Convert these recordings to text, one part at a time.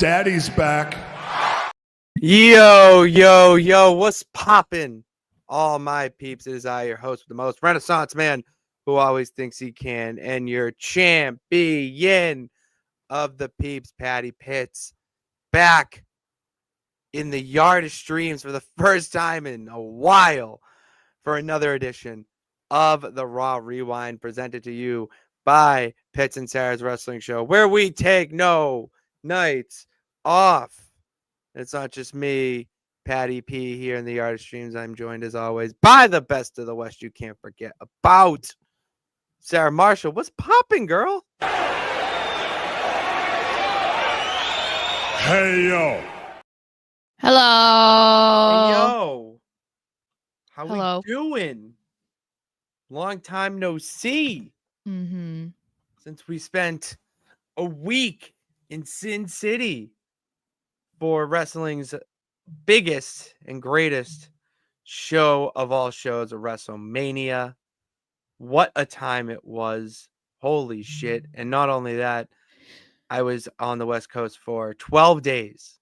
Daddy's back. Yo, what's poppin'? All my peeps, it is I, your host with the most, Renaissance man, who always thinks he can, and your champion of the peeps, Patty Pitts, back in the yard of streams for the first time in a while for another edition of the Raw Rewind, presented to you by Pitts and Sara's Wrestling Show, where we take no nights off. It's not just me, Patty P, here in the Yard of Streams. I'm joined, as always, by the best of the West you can't forget about, Sara Marshall. What's popping, girl? Hey, yo. Hello. Hey, yo. How Hello. we doing? Long time no see. Since we spent a week in Sin City for wrestling's biggest and greatest show of all shows, of WrestleMania. What a time it was. Holy shit. And not only that, I was on the West Coast for 12 days.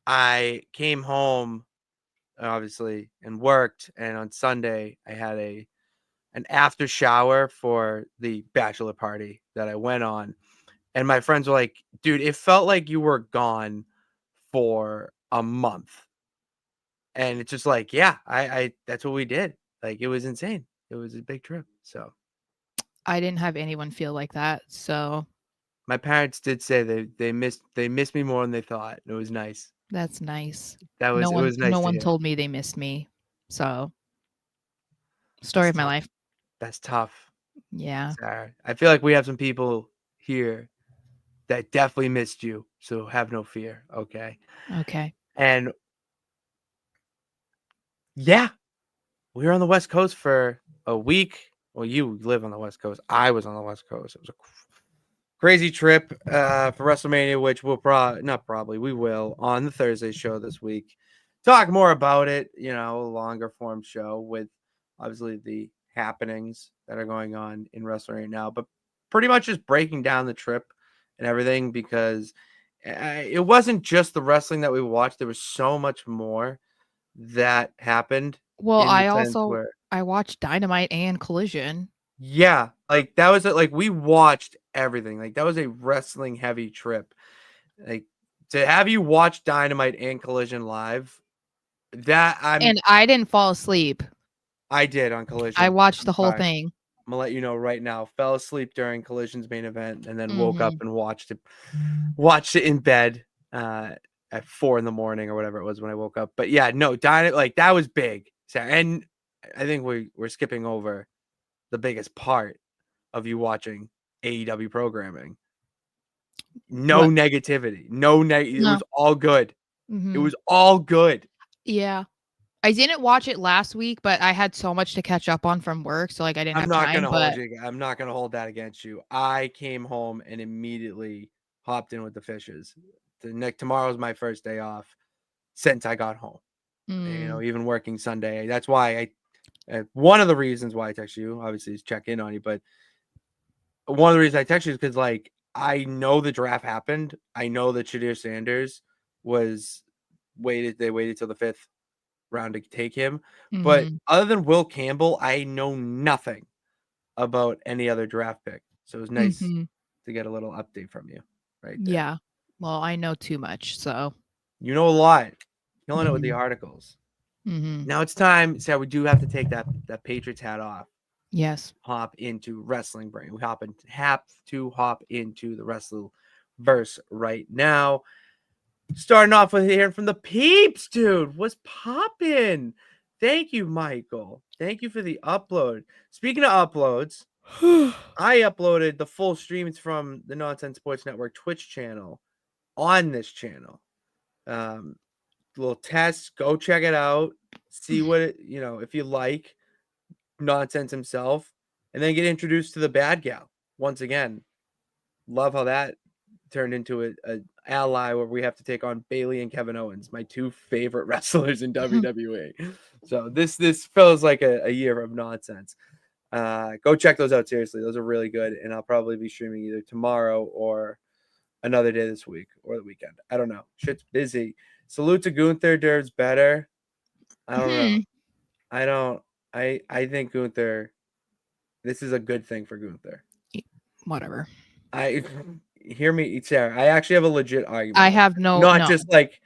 I came home, obviously, and worked. And on Sunday, I had an after shower for the bachelor party that I went on. And my friends were like, dude, it felt like you were gone for a month. And it's just like, yeah, I that's what we did. Like, it was insane. It was a big trip. So I didn't have anyone feel like that. So my parents did say they missed me more than they thought. It was nice. that's nice. It was nice. No to one hear. told me they missed me. So story of my life. That's tough. Yeah. Sarah. I feel like we have some people here that definitely missed you. So have no fear. Okay. Okay. And yeah, we were on the West Coast for a week. Well, you live on the West Coast. I was on the West Coast. It was a crazy trip for WrestleMania, which we will on the Thursday show this week. Talk more about it, a longer form show with obviously the happenings that are going on in wrestling right now, but pretty much just breaking down the trip and everything, because it wasn't just the wrestling that we watched. There was so much more that happened. Well, I watched Dynamite and Collision. Yeah, like that was like we watched everything. Like that was a wrestling heavy trip. Like to have you watch Dynamite and Collision live, and I didn't fall asleep. I did on Collision. I watched the whole thing. I'm gonna let you know right now. Fell asleep during Collision's main event and then woke up and watched it in bed at 4 a.m. or whatever it was when I woke up. But yeah, no, Dynamite, like that was big. And I think we're skipping over the biggest part of you watching AEW programming. No negativity. It was all good. It was all good. Yeah. I didn't watch it last week, but I had so much to catch up on from work, so like I didn't have time. I'm not gonna hold that against you. I came home and immediately hopped in with the fishes. Tomorrow's my first day off since I got home. Even working Sunday. That's why one of the reasons why I text you, obviously, is check in on you. But one of the reasons I text you is because, like, I know the draft happened. I know that Shadir Sanders they waited till the 5th round to take him. But other than Will Campbell, I know nothing about any other draft pick. So it was nice to get a little update from you. Right there. Yeah. Well, I know too much, so. You know a lot. Killing it with the articles. Now it's time. So we do have to take that Patriots hat off. Yes. Hop into wrestling brain. We have to hop into the Wrestleverse right now. Starting off with hearing from the peeps, dude. What's poppin'? Thank you, Michael. Thank you for the upload. Speaking of uploads, I uploaded the full streams from the Nonsense Sports Network Twitch channel on this channel. Little test. Go check it out. See what if you like Nonsense himself, and then get introduced to the bad gal once again. Love how that turned into a ally where we have to take on Bailey and Kevin Owens, my two favorite wrestlers in WWE. So this feels like a year of nonsense. Go check those out. Seriously, those are really good, and I'll probably be streaming either tomorrow or another day this week or the weekend. I don't know. Shit's busy. Salute to Gunther. Deserves better. I don't know. I don't. I think Gunther. This is a good thing for Gunther. Whatever. I hear me, Sarah. I actually have a legit argument. I have not just like,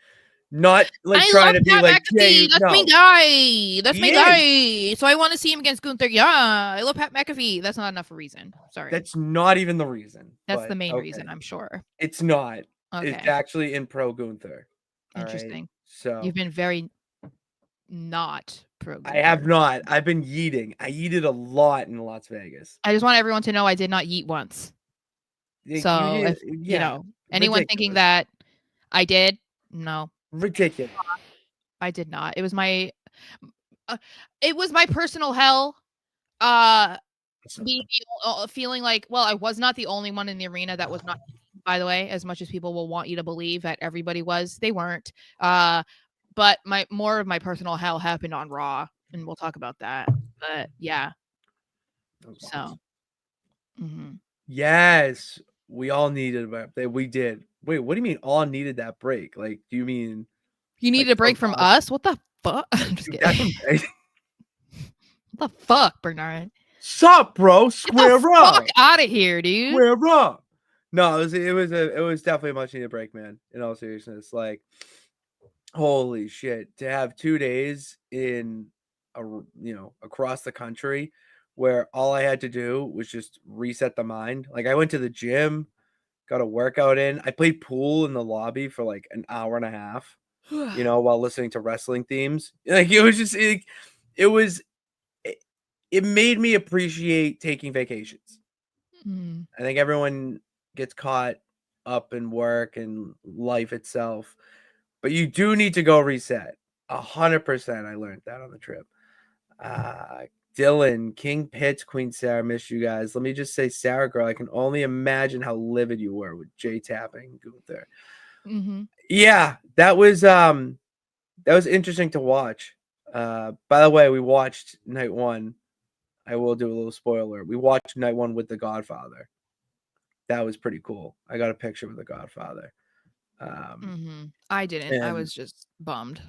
not like I trying love to be Pat like, McAfee. That's my no. guy. That's my He guy. So I want to see him against Gunther. Yeah, I love Pat McAfee. That's not enough of a reason. Sorry. That's not even the reason. That's but the main okay. reason, I'm sure. It's not. Okay. It's actually in pro Gunther. Interesting. Right? So You've been very not pro Gunther. I have not. I've been yeeting. I yeeted a lot in Las Vegas. I just want everyone to know I did not yeet once. So if you know anyone thinking that I did, no. Ridiculous. I did not. It was my personal hell. Feeling like, well, I was not the only one in the arena that was not, by the way, as much as people will want you to believe that everybody was, they weren't. But more of my personal hell happened on Raw, and we'll talk about that. But yeah. So yes, we all needed that. We did. Wait, what do you mean all needed that break? Like, do you mean you needed a break from us? What the fuck? I'm just kidding. What the fuck, Bernard? Sup, bro? Square up. Fuck out of here, dude. Square up. No, it was definitely a much needed break, man. In all seriousness, like, holy shit, to have 2 days in across the country where all I had to do was just reset the mind. Like, I went to the gym, got a workout in. I played pool in the lobby for like an hour and a half, while listening to wrestling themes. Like, it was just it made me appreciate taking vacations. I think everyone gets caught up in work and life itself, but you do need to go reset. 100%. I learned that on the trip. Dylan, King Pitts, Queen Sarah, miss you guys. Let me just say, Sarah girl, I can only imagine how livid you were with Jay tapping Gunther. Yeah, that was interesting to watch. By the way, we watched night one. I will do a little spoiler. We watched night one with The Godfather. That was pretty cool. I got a picture with The Godfather. I didn't. I was just bummed.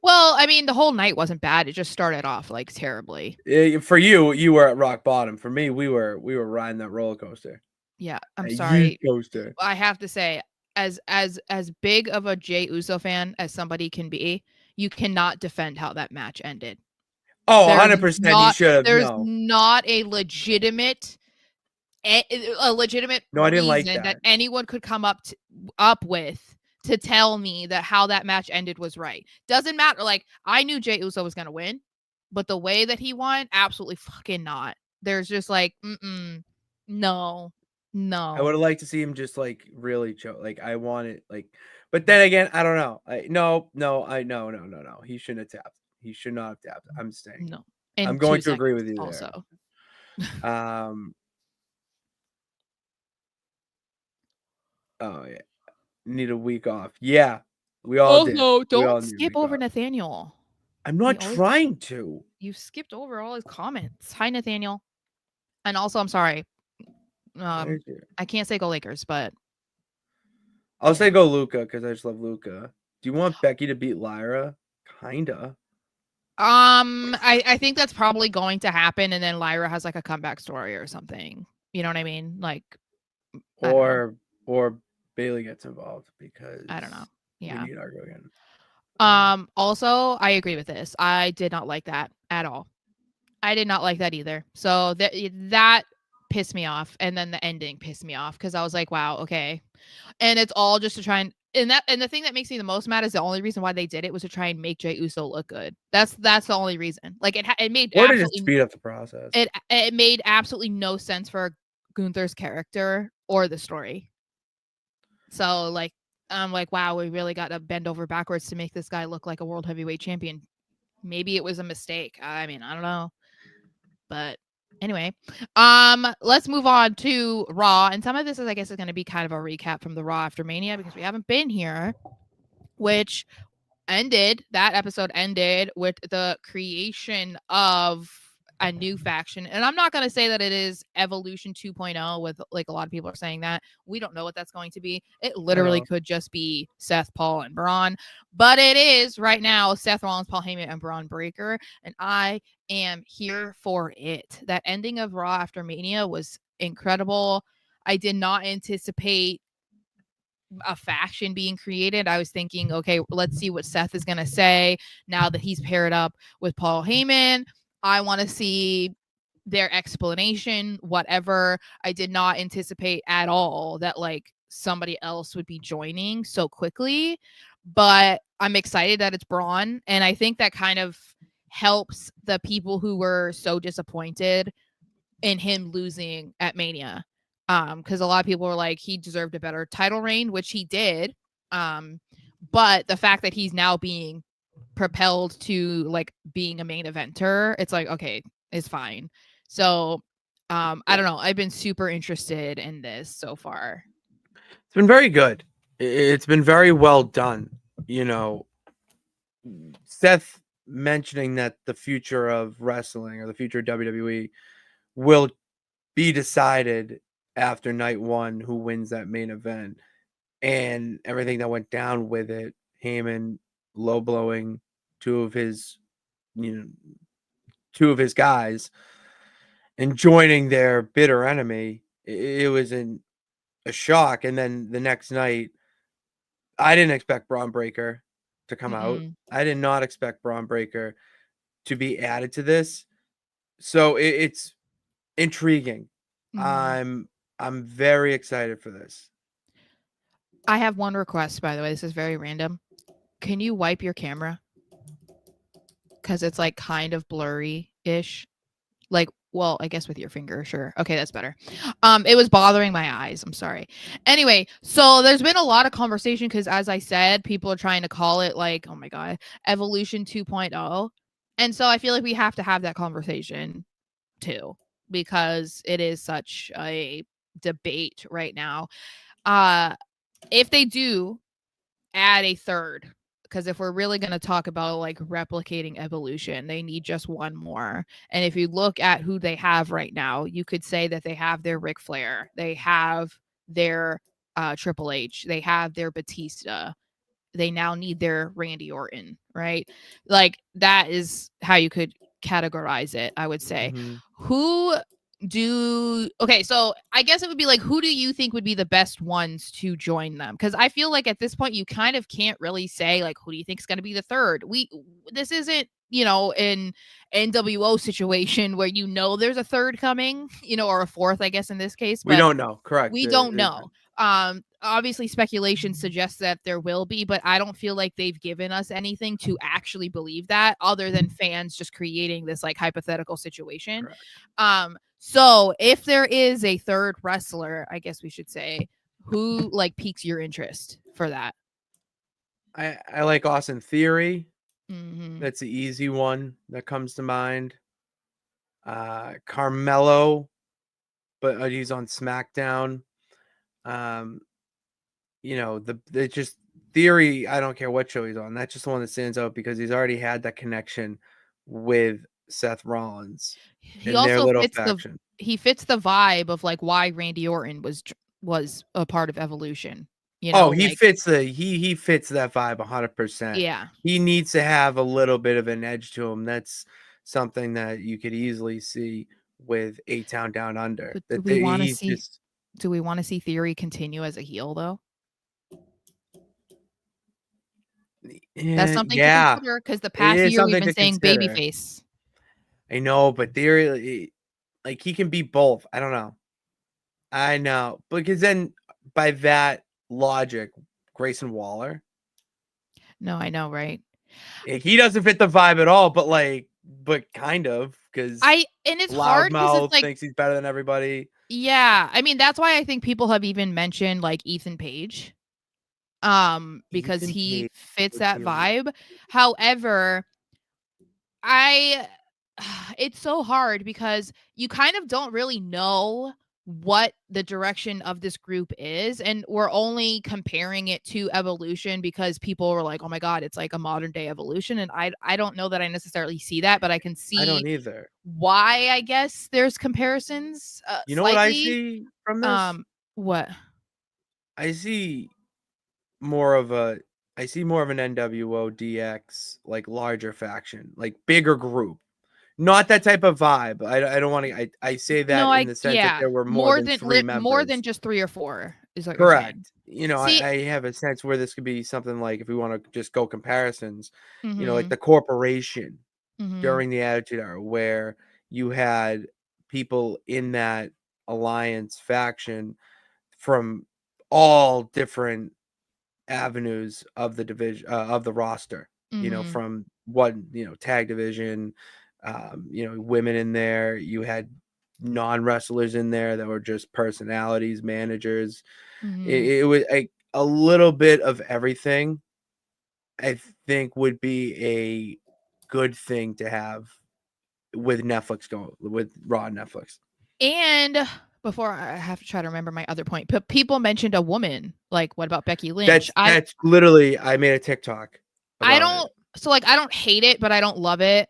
Well, I mean, the whole night wasn't bad. It just started off like terribly. For you were at rock bottom. For me, we were riding that roller coaster. Yeah, I'm sorry. I have to say, as big of a Jey Uso fan as somebody can be, you cannot defend how that match ended. Oh, 100%. You should have. There's not a legitimate reason I didn't like that anyone could come up with to tell me that how that match ended was right. Doesn't matter. Like, I knew Jey Uso was gonna win, but the way that he won, absolutely fucking not. There's just like, no. I would have liked to see him just like really choke. Like, I wanted but then again, I don't know. No. He shouldn't have tapped. He should not have tapped. I'm saying. No. I'm going to agree with you also. There. Oh yeah. Need a week off. Yeah. We all did. No, don't skip over Nathaniel. I'm not trying to. You skipped over all his comments. Hi, Nathaniel. And also, I'm sorry. I can't say go Lakers, but I'll say go Luka because I just love Luka. Do you want Becky to beat Lyra? Kinda. I think that's probably going to happen, and then Lyra has like a comeback story or something. You know what I mean? Like, or Bailey gets involved because I don't know. Yeah. We need Argo again. Also, I agree with this. I did not like that at all. I did not like that either. So that pissed me off, and then the ending pissed me off because I was like, wow, okay. And it's all just to try and the thing that makes me the most mad is the only reason why they did it was to try and make Jey Uso look good. That's the only reason. Like, it made or to just speed up the process. It made absolutely no sense for Gunther's character or the story. So like, I'm like, wow, we really got to bend over backwards to make this guy look like a world heavyweight champion. Maybe it was a mistake. I mean, I don't know. But anyway, let's move on to Raw. And some of this is, I guess, is going to be kind of a recap from the Raw after Mania because we haven't been here, which that episode ended with the creation of a new faction. And I'm not going to say that it is Evolution 2.0 with like a lot of people are saying that. We don't know what that's going to be. It I literally know. could just be Seth, Paul, and Braun. But it is right now Seth Rollins, Paul Heyman, and Braun Breaker. And I am here for it. That ending of Raw after Mania was incredible. I did not anticipate a faction being created. I was thinking, okay, let's see what Seth is going to say now that he's paired up with Paul Heyman. I want to see their explanation, whatever. I did not anticipate at all that like somebody else would be joining so quickly, but I'm excited that it's Braun. And I think that kind of helps the people who were so disappointed in him losing at Mania. Because a lot of people were like, he deserved a better title reign, which he did. But the fact that he's now being propelled to like being a main eventer, it's like, okay, it's fine. So I don't know. I've been super interested in this so far. It's been very good. It's been very well done. You know, Seth mentioning that the future of wrestling or the future of WWE will be decided after night one who wins that main event and everything that went down with it. Heyman low blowing two of his, you know, two of his guys and joining their bitter enemy. It was a shock. And then the next night, I didn't expect Braun Breaker to come out. Mm-mm. I did not expect Braun Breaker to be added to this. So it's intriguing. Mm-hmm. I'm very excited for this. I have one request, by the way. This is very random. Can you wipe your camera? Because it's like kind of blurry ish. Like, well, I guess with your finger, sure. Okay, that's better. It was bothering my eyes. I'm sorry. Anyway, so there's been a lot of conversation because as I said, people are trying to call it like, oh my God, Evolution 2.0. And so I feel like we have to have that conversation too, because it is such a debate right now. If they do add a third, because if we're really going to talk about like replicating evolution, they need just one more. And if you look at who they have right now, you could say that they have their Ric Flair, they have their Triple H, they have their Batista, they now need their Randy Orton, right? Like that is how you could categorize it, I would say. Mm-hmm. Who okay, so I guess it would be like, who do you think would be the best ones to join them? Because I feel like at this point you kind of can't really say like, who do you think is going to be the third? This isn't, an NWO situation where there's a third coming, or a fourth, I guess in this case, We but don't know. Correct. we don't know. Obviously speculation suggests that there will be, but I don't feel like they've given us anything to actually believe that other than fans just creating this like hypothetical situation. Correct. So if there is a third wrestler, I guess we should say, who like piques your interest for that? I like Austin Theory. Mm-hmm. That's the easy one that comes to mind. Carmelo, but he's on SmackDown. The just Theory. I don't care what show he's on. That's just the one that stands out because he's already had that connection with Seth Rollins He in their also little fits faction. the vibe of like why Randy Orton was a part of Evolution. Oh, he Like fits he fits that vibe 100%. yeah. He needs to have a little bit of an edge to him. That's something that you could easily see with A Town Down Under. But That he's just do we want to see Theory continue as a heel though? That's something to yeah, consider because the it past is year we've something been to saying consider. babyface. I know, but Theory, like he can be both. I don't know. I know because then by that logic, Grayson Waller, No, I know, right? he doesn't fit the vibe at all. But kind of because And it's hard because it's loudmouth like, thinks he's better than everybody. yeah, I mean that's why I think people have even mentioned like Ethan Page, because Ethan he Page fits would that be vibe. However, I it's so hard because you kind of don't really know what the direction of this group is, and we're only comparing it to Evolution because people were like, oh my god, it's like a modern day Evolution, and I don't know that I necessarily see that, but I can I see don't either. why I guess there's comparisons You know what I slightly. see from this? What? I see more of a I see more of an NWO DX like larger faction, like bigger group. Not that type of vibe. I don't want to. I say No, that in the sense that there were more than three more than members. just 3 or 4 is what you're saying. Correct. You know, See, I have a sense where this could be something like if we want to just go comparisons. You know, like mhm, the corporation mhm, during the Attitude Era, where you had people in that alliance faction from all different avenues of the division of the roster. You know, mhm, from one tag division, women in there. You had non wrestlers in there that were just personalities, managers. mhm. It was a little bit of everything. I think would be a good thing to have with Netflix going with Raw and Netflix. And before I have to try to remember my other point, but people mentioned a woman. Like, what about Becky Lynch? That's literally I made a TikTok I about it. don't so like I don't hate it, but I don't love it.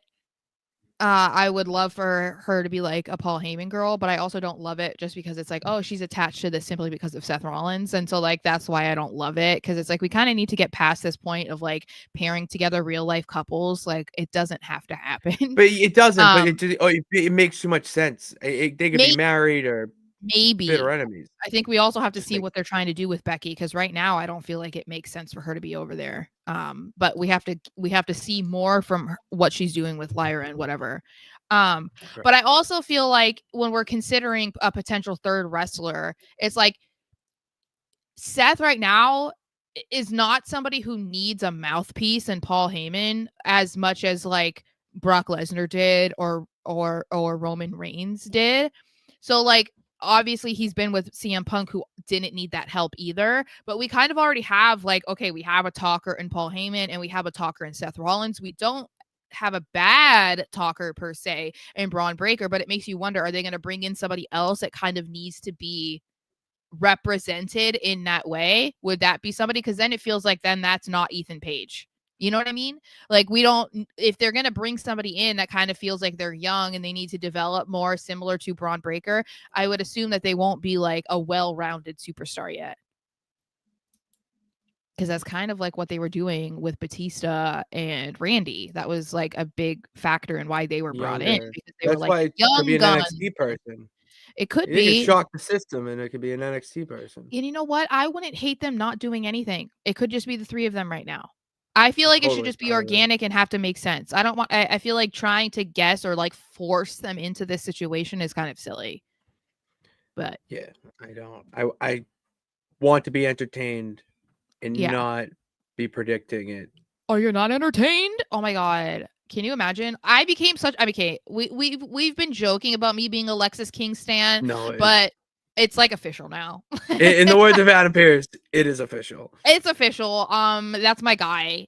I would love for her to be like a Paul Heyman girl, but I also don't love it just because it's like, oh, she's attached to this simply because of Seth Rollins. And so like that's why I don't love it. Cause it's like we kind of need to get past this point of like pairing together real life couples. Like it doesn't have to happen. But it doesn't. But Um it makes too much sense. They could be may- married or bitter maybe. enemies. I think we also have to Just see make what they're trying to do with Becky because right now I don't feel like it makes sense for her to be over there. But we have to see more from what she's doing with Lyra and whatever. But I also feel like when we're considering a potential third wrestler, it's like Seth right now is not somebody who needs a mouthpiece and Paul Heyman as much as like Brock Lesnar did or Roman Reigns did. So like obviously he's been with CM Punk who didn't need that help either, but we kind of already have like okay, we have a talker in Paul Heyman and we have a talker in Seth Rollins. We don't have a bad talker per se in Braun Breaker, but it makes you wonder, are they going to bring in somebody else that kind of needs to be represented in that way? Would that be somebody? Because then it feels like then that's not Ethan Page. You know what I mean? Like we don't if they're gonna bring somebody in that kind of feels like they're young and they need to develop more similar to Braun Breaker, I would assume that they won't be like a well-rounded superstar yet. Because that's kind of like what they were doing with Batista and Randy. That was like a big factor in why they were brought in younger. because they were That's like why the it could be young an gun. NXT person. It could They could be. shock the system, and it could be an NXT person. And you know what? I wouldn't hate them not doing anything. It could just be the 3 of them right now. I feel I'm like it should totally just be fine with it. organic and have to make sense. I don't want I feel like trying to guess or, like, force them into this situation is kind of silly. But, Yeah, I don't. I want to be entertained and yeah. not be predicting it. Oh, you're not entertained? Oh my god. Can you imagine? I became we've been joking about me being a Lexis King stan, No, but it's, like, official now. in the words of Adam Pearce, it is official. It's official. That's my guy.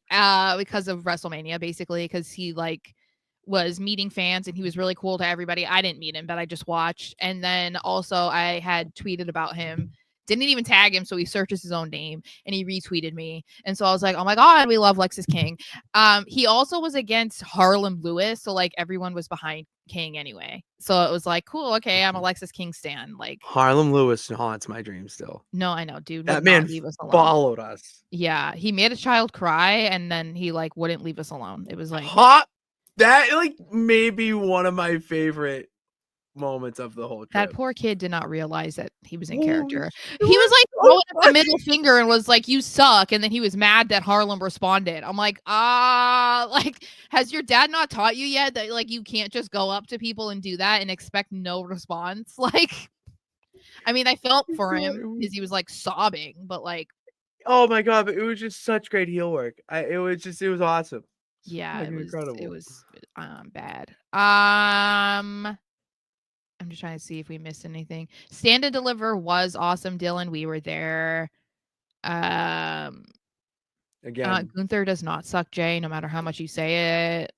Because of WrestleMania, basically, because he like was meeting fans and he was really cool to everybody. I didn't meet him, but I just watched. And then also I had tweeted about him. Didn't even tag him, so he searches his own name and he retweeted me. And so I was like, oh my god, we love Lexus King. He also was against Harlem Lewis, so like everyone was behind King anyway. So it was like, cool, okay, I'm a Lexus King stan. Like, Harlem Lewis haunts my dreams still. no, I know, dude would That not man leave us alone. followed us. Yeah, he made a child cry and then he like wouldn't leave us alone. It was like Hot. That like may be one of my favorite moments of the whole that trip. poor kid did not realize that he was in Oh, character. it He was was like so throwing up the funny. middle finger and was like, "You suck," and then he was mad that Harlem responded. I'm like, like, has your dad not taught you yet that like you can't just go up to people and do that and expect no response? Like, I mean, I felt for him because he was like sobbing, but like, Oh my god, but it was just such great heel work. It was awesome. It's yeah, fucking it incredible. was bad. I'm just trying to see if we missed anything. Stand and Deliver was awesome, Dylan. We were there. Um, Again, Gunther does not suck, Jay, no matter how much you say it.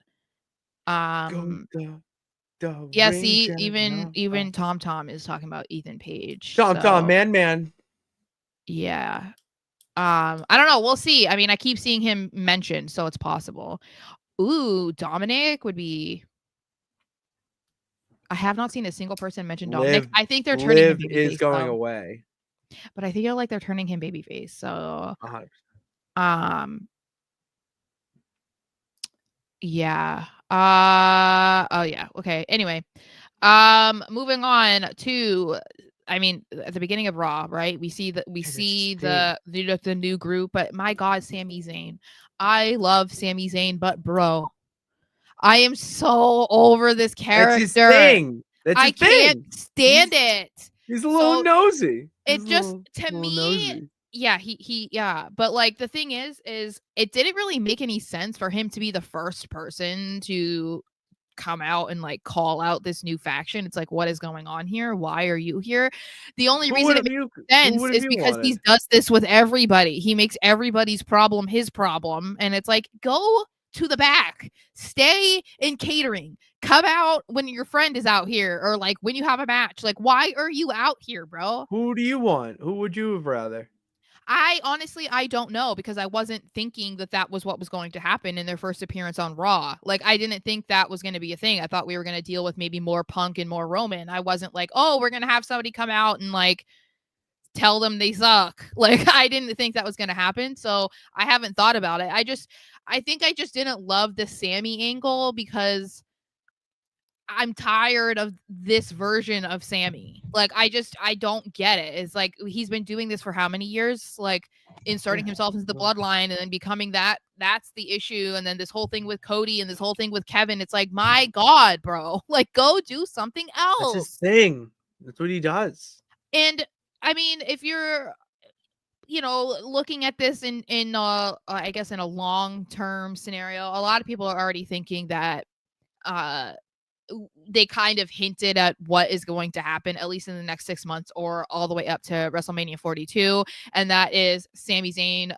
go Um, the The Yeah, ring see, general. even Tom is talking about Ethan Page. Tom, So man. yeah. I don't know. We'll see. I mean, I keep seeing him mentioned, so it's possible. Ooh, Dominic would be. I have not seen a single person mention Dominic. I think they're turning him Liv is babyface going though. away. But I feel like they're turning him babyface. So 100%. um yeah. Oh yeah. Okay. Anyway. Moving on to, I mean, at the beginning of Raw, right? We see the new group, but my God, Sami Zayn. I love Sami Zayn, but bro, I am so over this That's his character. thing. That's I his can't thing. stand it. He's a little So nosy. He's it a just, to little me, nosy. yeah, yeah. But like the thing is it didn't really make any sense for him to be the first person to come out and like call out this new faction. It's like, what is going on here? Why are you here? The only reason it makes Who sense would have is you because he wanted? does this with everybody. He makes everybody's problem his problem. And it's like, go to the back, stay in catering, come out when your friend is out here, or like when you have a match. Like, why are you out here, bro? Who do you want? Who would you have rather? I honestly, I don't know, because I wasn't thinking that was what was going to happen in their first appearance on Raw. Like, I didn't think that was going to be a thing. I thought we were going to deal with maybe more Punk and more Roman. I wasn't like, oh, we're going to have somebody come out and like tell them they suck. Like, I didn't think that was going to happen. So I haven't thought about it. I think I just didn't love the Sammy angle because I'm tired of this version of Sammy. Like, I don't get it. It's like he's been doing this for how many years? Like inserting himself into the bloodline and then becoming that's the issue. And then this whole thing with Cody and this whole thing with Kevin. It's like, my God, bro. Like, go do something That's his else. thing. That's what he does. And I mean, if you're looking at this in I guess in a long-term scenario, a lot of people are already thinking that uh they kind of hinted at what is going to happen, at least in the next 6 months or all the way up to WrestleMania 42. And that is Sami Zayn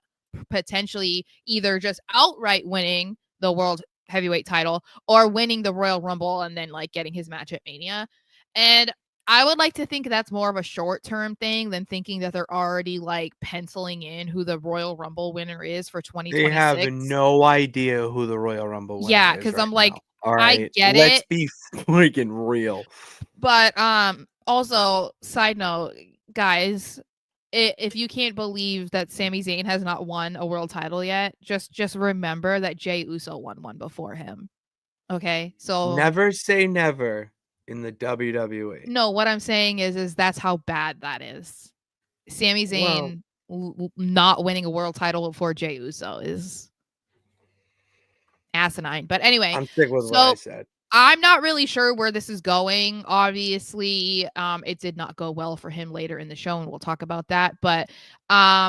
potentially either just outright winning the world heavyweight title or winning the Royal Rumble and then like getting his match at Mania. And I would like to think that's more of a short-term thing than thinking that they're already like penciling in who the Royal Rumble winner is for They have 2026. no idea who the Royal Rumble winner Yeah, is because right I'm now. like, All I right, get let's it. be freaking real. But also side note, guys, if you can't believe that Sami Zayn has not won a world title yet, just remember that Jey Uso won one before him. Okay? So Never say never in the WWE. no, what I'm saying is that's how bad that is. Sami Well, Zayn not winning a world title before Jey Uso is asinine. But anyway, I'm sick with what I so said. I'm not really sure where this is going. Obviously, it did not go well for him later in the show, and we'll talk about that. But I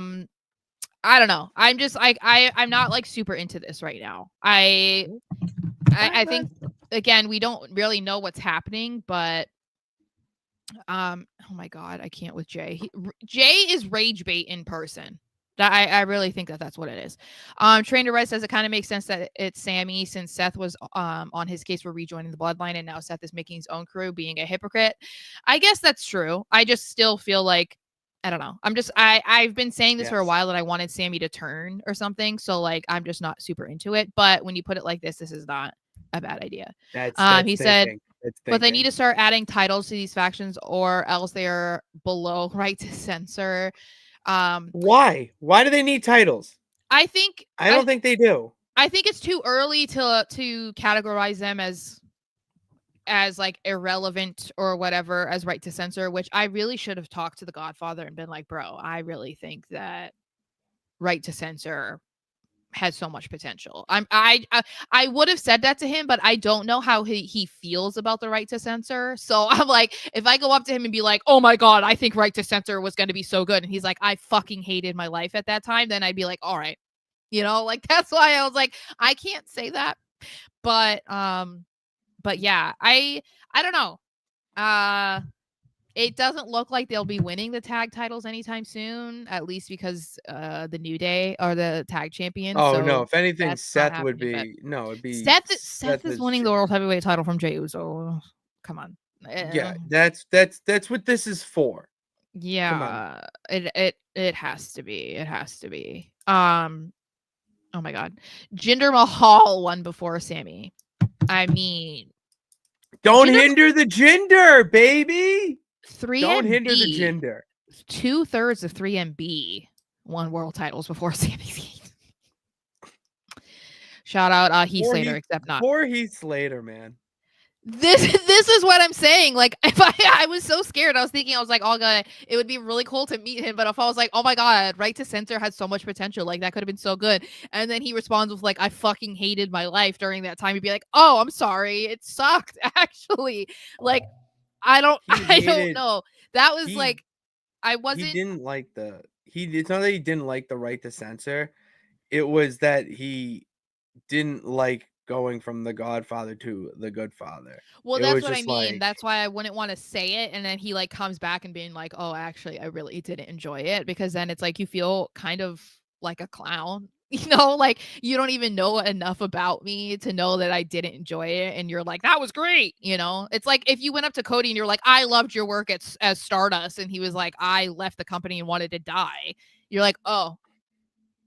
don't know. I'm just like I'm not like super into this right now. I think again we don't really know what's happening, but oh my God, I can't with Jay. Jay is rage bait in person. I really think that's what it is. Trainer Red says it kind of makes sense that it's Sammy since Seth was on his case for rejoining the bloodline and now Seth is making his own crew, being a hypocrite. I guess that's true. I just still feel like I don't know. I've been saying this for a while that I wanted Sammy to turn or something. So like I'm just not super into it. But when you put it like this is not a bad idea. That's He said thinking. That's but they need thinking. to start adding titles to these factions or else they are below right to censor. Why? Why do they need titles? I think I don't think they do. I think it's too early to categorize them as like irrelevant or whatever as right to censor, which I really should have talked to the Godfather and been like, bro, I really think that right to censor has so much potential. I would have said that to him, but I don't know how he feels about the right to censor. So I'm like, if I go up to him and be like, oh my God, I think right to censor was going to be so good. And he's like, I fucking hated my life at that time. Then I'd be like, all right, like that's why I was like, I can't say that. But yeah, I don't know. It doesn't look like they'll be winning the tag titles anytime soon, at least because the New Day are the tag champions. Oh no! So If anything, that's not Seth would happening. But be no. It'd be Seth is winning the world heavyweight title from Jey Uso. come on. Yeah, that's what this is for. Come on. Yeah, it has to be. It has to be. Oh my god. Jinder Mahal won before Sammy. I mean, Don't Jinder hinder the gender, baby. Don't hinder the 3MB, gender. 2/3 of 3MB won world titles before Sami Zayn. Shout out Heath Slater, except not. Poor Heath Slater, man. This is what I'm saying. Like, if I was so scared, I was thinking, I was like, oh god, it would be really cool to meet him. But if I was like, oh my god, Right to Censor has so much potential, like that could have been so good. And then he responds with like, I fucking hated my life during that time. You'd be like, oh, I'm sorry, it sucked actually. Like, I don't know. That was he- like, I wasn't. He didn't like the. It's not that he didn't like the Right to Censor. It was that he didn't like going from the Godfather to the Good Father. Well, It that's was what I just mean. like- That's why I wouldn't want to say it. And then he like comes back and being like, oh, actually, I really didn't enjoy it, because then it's like you feel kind of like a clown. Like you don't even know enough about me to know that I didn't enjoy it. And you're like, that was great. It's like if you went up to Cody and you're like, I loved your work as Stardust. And he was like, I left the company and wanted to die. You're like, oh,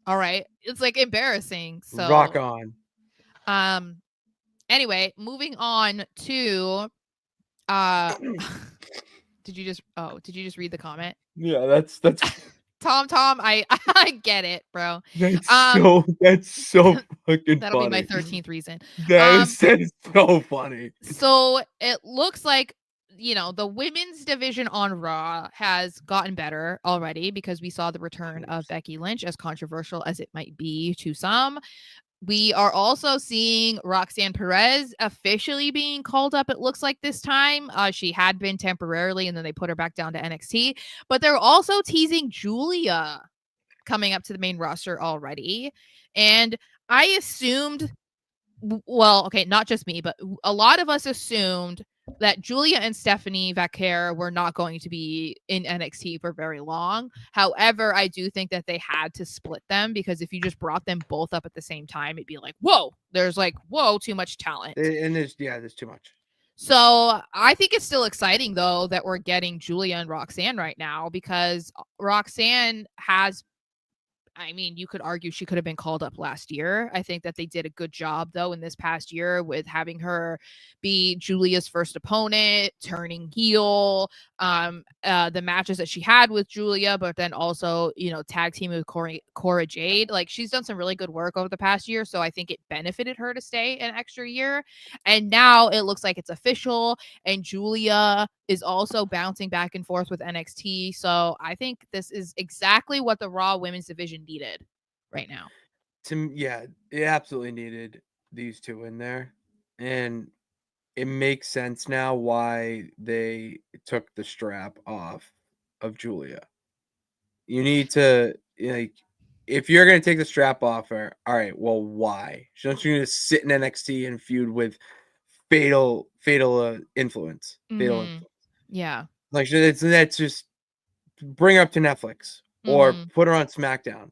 all right. It's like embarrassing. So rock on. Anyway, moving on to uh did you just read the comment? Yeah, that's Tom, I get it, bro. that's so fucking That'll funny. be my 13th reason. That's so funny. So it looks like the women's division on Raw has gotten better already, because we saw the return of Becky Lynch, as controversial as it might be to some. We are also seeing Roxanne Perez officially being called up, it looks like this time. She had been temporarily, and then they put her back down to NXT. But they're also teasing Julia coming up to the main roster already. And I assumed, well, okay, not just me, but a lot of us assumed that Julia and Stephanie Vaquer were not going to be in NXT for very long. However, I do think that they had to split them, because if you just brought them both up at the same time, it'd be like, whoa, too much talent. And there's too much. So I think it's still exciting, though, that we're getting Julia and Roxanne right now, because Roxanne has, you could argue she could have been called up last year. I think that they did a good job, though, in this past year with having her be Julia's first opponent, turning heel, the matches that she had with Julia, but then also, tag team with Cora Jade. Like, she's done some really good work over the past year, so I think it benefited her to stay an extra year. And now it looks like it's official, and Julia is also bouncing back and forth with NXT. So I think this is exactly what the Raw women's division needed right now. It absolutely needed these two in there. And it makes sense now why they took the strap off of Julia. You need to, like, if you're going to take the strap off her, all right, well, why? Don't you need to sit in NXT and feud with fatal influence? Fatal influence. Yeah. Like, that's just bring her up to Netflix or put her on SmackDown,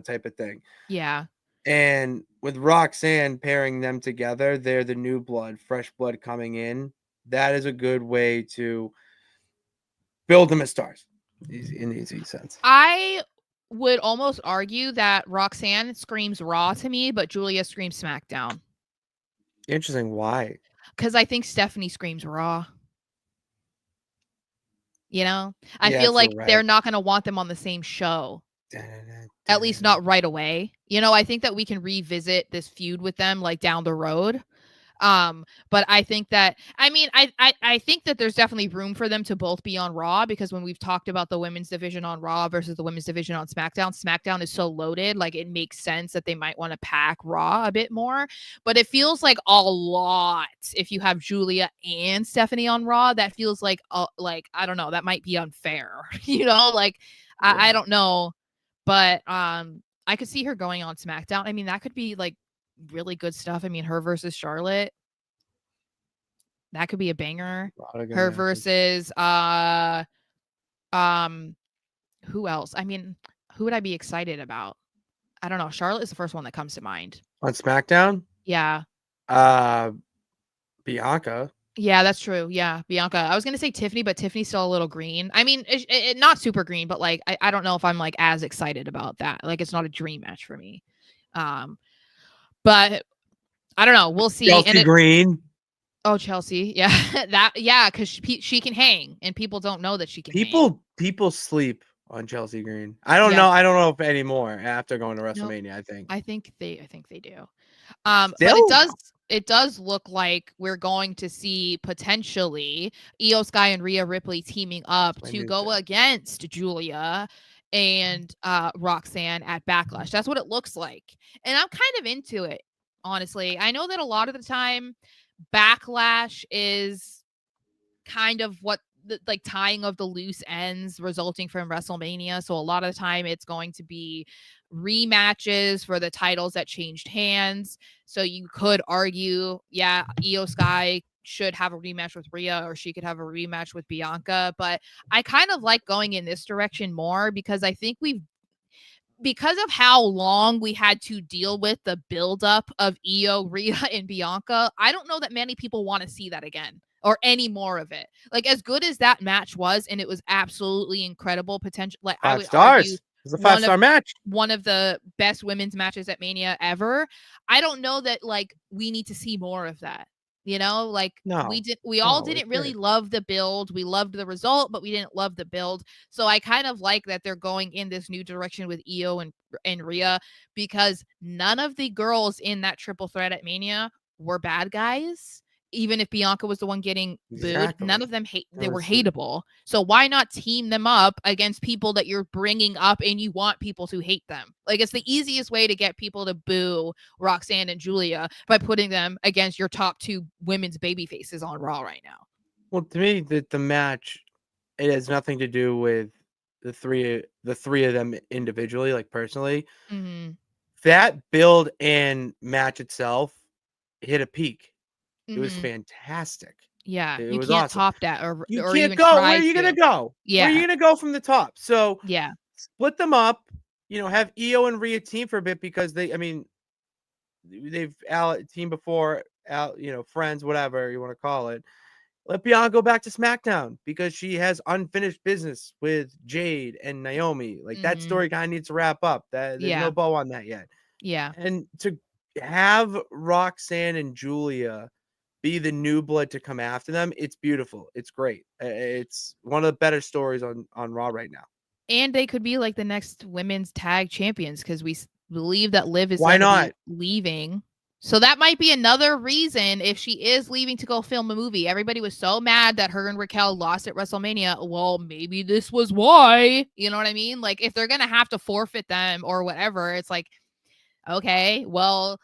type of thing. Yeah. And with Roxanne pairing them together, they're the new blood, fresh blood coming in. That is a good way to build them as stars in easy sense. I would almost argue that Roxanne screams Raw to me, but Julia screams SmackDown. Interesting. Why? Because I think Stephanie screams Raw. I feel like they're not going to want them on the same show. At least not right away. I think that we can revisit this feud with them like down the road. But I think that, I think that there's definitely room for them to both be on Raw, because when we've talked about the women's division on Raw versus the women's division on SmackDown is so loaded. Like, it makes sense that they might want to pack Raw a bit more, but it feels like a lot. If you have Julia and Stephanie on Raw, that feels like, I don't know, that might be unfair, I don't know, but, I could see her going on SmackDown. That could be like really good stuff. Her versus Charlotte, that could be a banger. Her versus who else? Who would I be excited about? I don't know. Charlotte is the first one that comes to mind. On SmackDown? Yeah. Bianca. Yeah, that's true. Yeah, Bianca. I was gonna say Tiffany, but Tiffany's still a little green. I mean, not super green, but like I don't know if I'm like as excited about that. Like it's not a dream match for me. Um, but I don't know. We'll see. And Chelsea Green. Chelsea, yeah, because she can hang, and people don't know that she can hang. People sleep on Chelsea Green. I don't Yeah, know. I don't know if anymore after going to no, WrestleMania. I think I think they do. But still it does look like we're going to see potentially Io Sky and Rhea Ripley teaming up my to new go thing. against Julia and Roxanne at Backlash. That's what it looks like. And I'm kind of into it, honestly. I know that a lot of the time Backlash is kind of what the like tying of the loose ends resulting from WrestleMania. So a lot of the time it's going to be rematches for the titles that changed hands. So you could argue, yeah, Io Sky should have a rematch with Rhea or she could have a rematch with Bianca, but I kind of like going in this direction more because I think because of how long we had to deal with the buildup of Io, Rhea, and Bianca, I don't know that many people want to see that again or any more of it. Like as good as that match was, and it was absolutely incredible potential. Like I Five would argue stars. It's a one of 5-star match. one of the best women's matches at Mania ever. I don't know that like we need to see more of that. Like No, we all no, didn't it's really good. love the build. We loved the result, but we didn't love the build. So I kind of like that they're going in this new direction with Io and Rhea because none of the girls in that triple threat at Mania were bad guys. Even if Bianca was the one getting booed, none Exactly. of them That they were was hateable. So why not team them up against people that you're bringing up and you want people to hate them? Like it's the easiest way to get people to boo Roxanne and Julia by putting them against your top two women's baby faces on Raw right now. well to me the match. It has nothing to do with the three of them individually, like personally. Mm-hmm. That build and match itself hit a peak. It was Mm-hmm. fantastic. Yeah, It you was can't awesome. top that You or can't even go. Where try are you gonna to. go? Where are you Yeah, gonna go from the top? So yeah. split them up. Have Io and Rhea team for a bit because they've team before, friends, whatever you want to call it. Let Bianca go back to SmackDown because she has unfinished business with Jade and Naomi. Like that Mm-hmm. story kind of needs to wrap up. There's no Yeah, bow on that yet. yeah. And to have Roxanne and Julia be the new blood to come after them, it's beautiful. It's great. It's one of the better stories on Raw right now. And they could be like the next women's tag champions because believe that Liv is Why going to be not? leaving. So that might be another reason if she is leaving to go film a movie. Everybody was so mad that her and Raquel lost at WrestleMania. Well, maybe this was why. You know what I mean? Like if they're going to have to forfeit them or whatever, it's like, okay, well,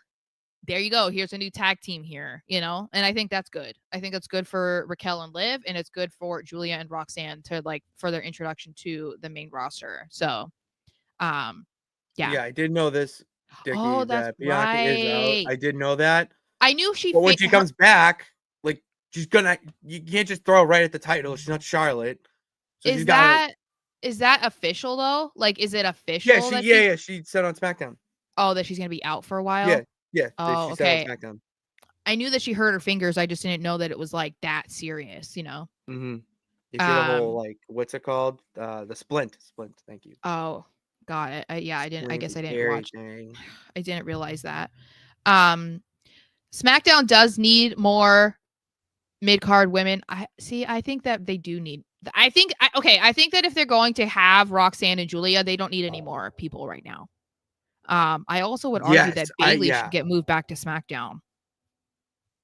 there you go. Here's a new tag team here. And I think that's good. I think that's good for Raquel and Liv, and it's good for Julia and Roxanne to like for their introduction to the main roster. So, um, yeah. Yeah, I did know this, Dickie, Oh, that's that Bianca is out. right. I did know that. I knew she But when fit she her. comes back, like you can't just throw her right at the title. She's not Charlotte. So she's Is gotta that official though? Like, is it Yeah, official she that yeah, she's yeah, she said on SmackDown. that she's gonna be out for a Yeah, while? yeah, Oh, she said on okay. SmackDown. I knew that she hurt her fingers. I just didn't know that it was like that serious. Mhm. Yeah, she had a whole, Um. like, what's it called? The splint, thank you. Oh, got it. Yeah, I didn't. I guess Splint I didn't hairy watch. thing. I didn't realize that. Um, SmackDown does need more mid card women. I see. I think that they do need. Okay. I think that if they're going to have Roxanne and Julia, they don't need any more people right now. I also would argue Yes, that Bailey should yeah. get moved back to SmackDown.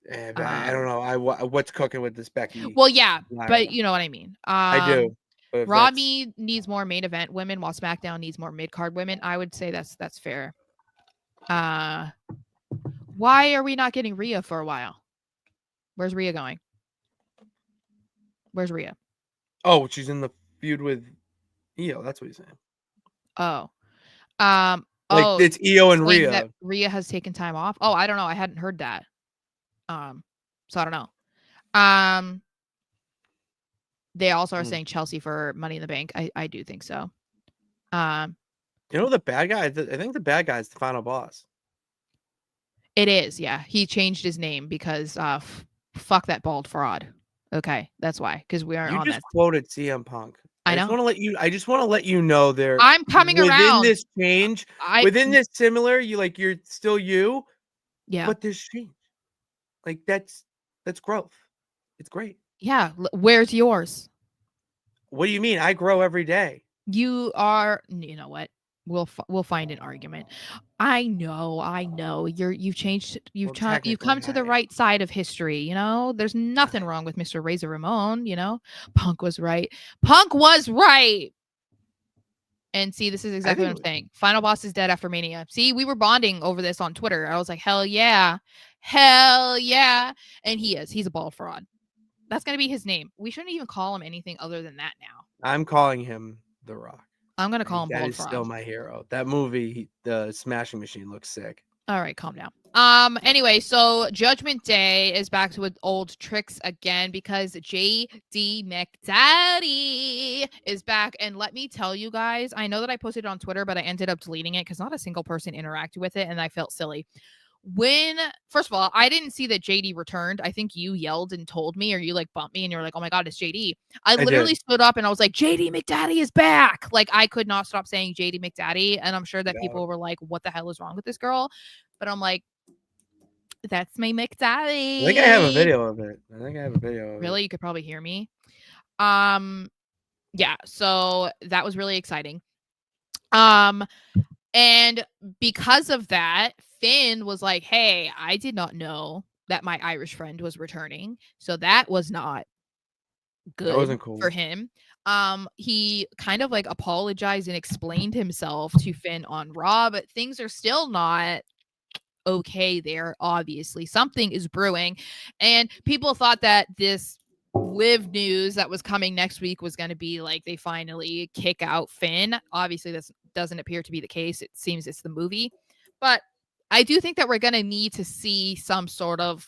But I don't Um, know. What's cooking with this Becky well, yeah, but Lyra? you know what I mean. I do. But if Raw that's needs more main event women, while SmackDown needs more mid card women. I would say that's fair. Uh, why are we not getting Rhea for a while? Where's Rhea going? Where's Rhea? Oh, she's in the feud with Io, that's what he's saying. Oh. Like, Oh, it's Io and saying that Rhea. Rhea has taken time off. Oh, I don't know. I hadn't heard that. Um, so I don't know. Um, they also are Mm. saying Chelsea for Money in the Bank. I do think so. Um, The bad guy? I think the bad guy is the final boss. it is. Yeah, he changed his name because fuck that bald fraud. Okay, that's why, because we aren't You on just that. quoted CM Punk. I I just know. want to let you. I just want to let you know there I'm coming within around. this change, I within this similar. You're still you, yeah. but there's change. Like that's growth. It's great. Yeah. Where's yours? What do you mean? I grow every day. You are. You know what? We'll find an argument. I know. You've changed. Well, You've come technically, to the I right side of history. You know, there's nothing wrong with Mr. Razor Ramon. You know, Punk was right. Punk was right. And see, this is I exactly what think I'm saying. Final boss is dead after Mania. See, we were bonding over this on Twitter. I was like, hell yeah. Hell yeah. And he is. He's a ball fraud. That's going to be his name. We shouldn't even call him anything other than that now. I'm calling him The Rock. I'm going to call him That bald is still fraud. my hero. That movie, The Smashing Machine, looks sick. All right, calm down. Anyway, so Judgment Day is back to old tricks again because JD McDaddy is back. And let me tell you guys, I know that I posted it on Twitter, but I ended up deleting it because not a single person interacted with it, and I felt silly. First of all, I didn't see that JD returned. I think you yelled and told me, or you like bumped me and you're like, oh my God, it's JD. I literally stood up and I was like, JD McDaddy is back. Like, I could not stop saying JD McDaddy. And I'm sure that people were like, what the hell is wrong with this girl? But I'm like, that's my McDaddy. I think I have a video of it. Really? You could probably hear me. Yeah, so that was really exciting. And because of that, Finn was like, hey, I did not know that my Irish friend was returning. So that was not good That wasn't cool for him. He kind of like apologized and explained himself to Finn on Raw, but things are still not okay there. Obviously, something is brewing, and people thought that this live news that was coming next week was going to be like they finally kick out Finn. Obviously, this doesn't appear to be the case. It seems it's the movie, but I do think that we're going to need to see some sort of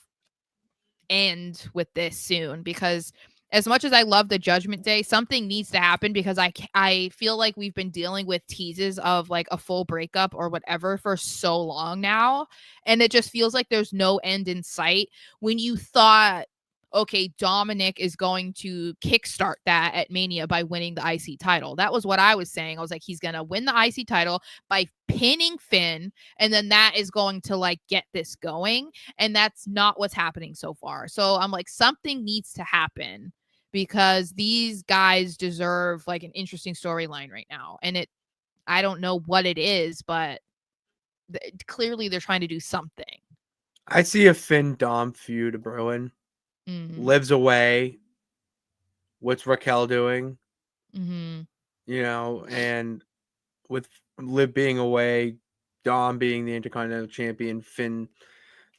end with this soon, because as much as I love the Judgment Day, something needs to happen, because I feel like we've been dealing with teases of like a full breakup or whatever for so long now, and it just feels like there's no end in sight. When you thought, okay, Dominic is going to kickstart that at Mania by winning the IC title. That was what I was saying. I was like, he's going to win the IC title by pinning Finn, and then that is going to like get this going. And that's not what's happening so far. So I'm like, something needs to happen, because these guys deserve like an interesting storyline right now. And I don't know what it is, but clearly they're trying to do something. I see a Finn Dom feud brewing. Lives away. What's Raquel doing? You know, and with Liv being away, Dom being the Intercontinental Champion, Finn,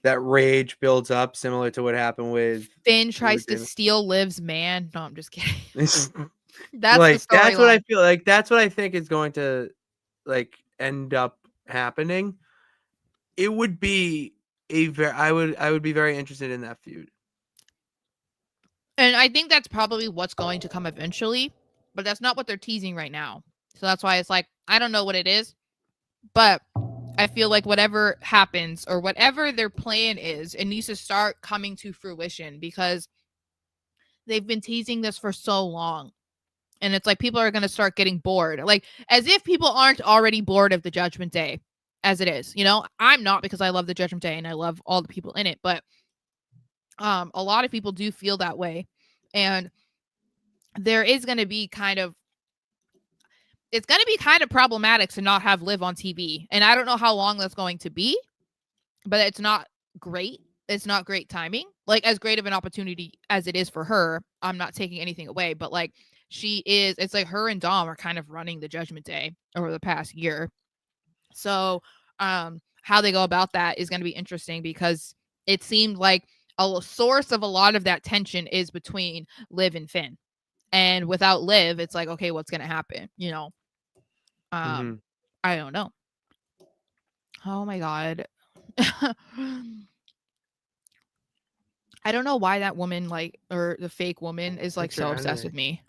that rage builds up, similar to what happened with Finn tries to steal Liv's man. No, I'm just kidding. That's like, the that's what I feel like. That's what I think is going to like end up happening. It would be I would be very interested in that feud. And I think that's probably what's going to come eventually, but that's not what they're teasing right now. So that's why it's like, I don't know what it is, but I feel like whatever happens or whatever their plan is, it needs to start coming to fruition, because they've been teasing this for so long. And it's like people are going to start getting bored. Like, as if people aren't already bored of the Judgment Day as it is. You know, I'm not, because I love the Judgment Day and I love all the people in it, but a lot of people do feel that way. And there is going to be it's going to be kind of problematic to not have Liv on TV. And I don't know how long that's going to be, but it's not great. It's not great timing. Like, as great of an opportunity as it is for her, I'm not taking anything away, but like, it's like her and Dom are kind of running the Judgment Day over the past year. So how they go about that is going to be interesting, because it seemed like a source of a lot of that tension is between Liv and Finn. And without Liv, it's like, okay, what's going to happen? You know, I don't know. Oh my God. I don't know why that woman, like, or the fake woman is like so obsessed with me.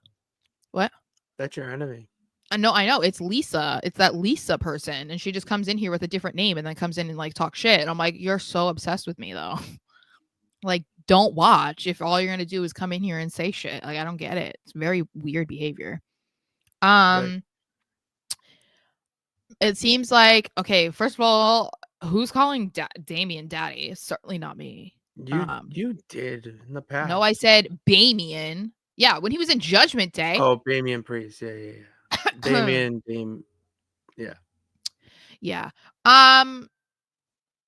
What? That's your enemy. I know. It's Lisa. It's that Lisa person. And she just comes in here with a different name and then comes in and like talk shit. And I'm like, you're so obsessed with me though. Like, don't watch if all you're gonna do is come in here and say shit. Like, I don't get it. It's very weird behavior. Right. It seems like, okay, first of all, who's calling Damien daddy? It's certainly not me. You did in the past. No, I said Bamian. Yeah, when he was in Judgment Day. Oh, Damian Priest. Yeah. Damian. Yeah. Yeah.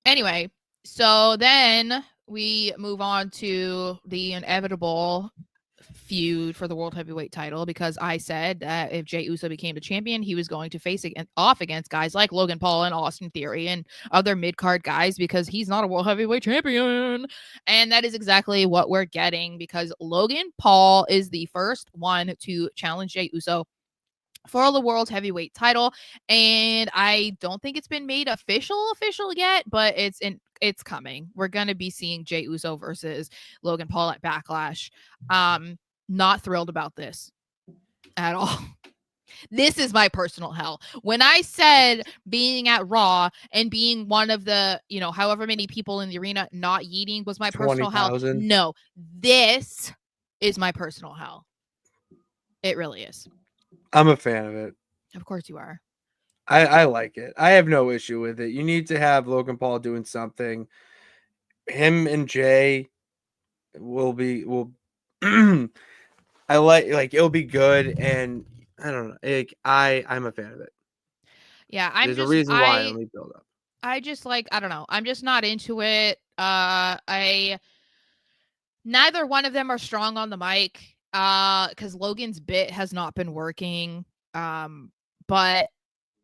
Anyway, so then we move on to the inevitable feud for the World Heavyweight title, because I said that if Jey Uso became the champion, he was going to face off against guys like Logan Paul and Austin Theory and other mid-card guys, because he's not a World Heavyweight champion. And that is exactly what we're getting, because Logan Paul is the first one to challenge Jey Uso for the World Heavyweight title, and I don't think it's been made official yet, but it's coming. We're gonna be seeing Jey Uso versus Logan Paul at Backlash. Not thrilled about this at all. This is my personal hell. When I said being at Raw and being one of the, however many people in the arena not yeeting was my personal hell. 20,000. No, this is my personal hell. It really is. I'm a fan of it. Of course you are. I like it. I have no issue with it. You need to have Logan Paul doing something. Him and Jay will I like it'll be good, and I don't know. I'm a fan of it. Yeah, There's a reason why. Let me build up. I just I don't know. I'm just not into it. Neither one of them are strong on the mic. Because Logan's bit has not been working. But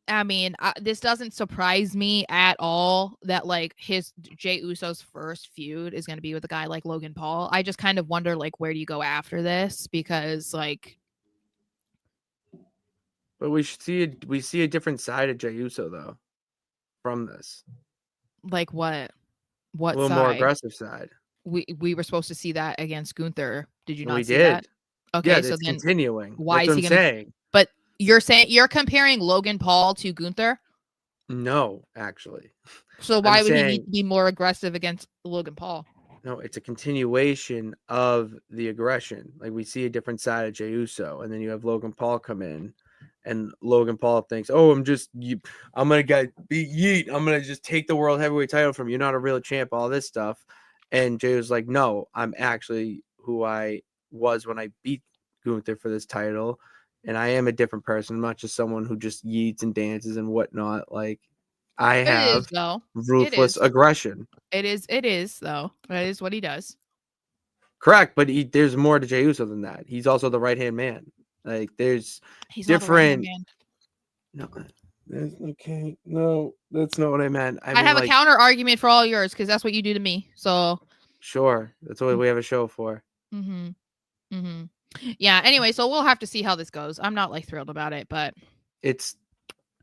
I mean, this doesn't surprise me at all that his Jey Uso's first feud is going to be with a guy like Logan Paul. I just kind of wonder where do you go after this, because But we see a different side of Jey Uso though from this. What a little side? More aggressive side. We were supposed to see that against Gunther. Did you not see did. that? Okay, yeah, so then continuing. Why That's is he what I'm gonna? saying. But you're comparing Logan Paul to Gunther. No, actually. So why would he need to be more aggressive against Logan Paul? No, it's a continuation of the aggression. Like, we see a different side of Jey Uso, and then you have Logan Paul come in, and Logan Paul thinks, "Oh, I'm gonna beat Yeet. I'm gonna just take the World Heavyweight title from you. You're not a real champ." All this stuff, and Jey was like, "No, I'm actually who I was when I beat Gunther for this title, and I am a different person. I'm not just someone who just yeets and dances and whatnot. Like, I have ruthless aggression." It is though. That is what he does. Correct, but there's more to Jey Uso than that. He's also the right-hand man. Like, there's He's different. Not the right-hand man. No, okay, no, that's not what I meant. I have a counter argument for all yours, because that's what you do to me. So sure, that's what we have a show for. Yeah. Anyway, so we'll have to see how this goes. I'm not thrilled about it, but it's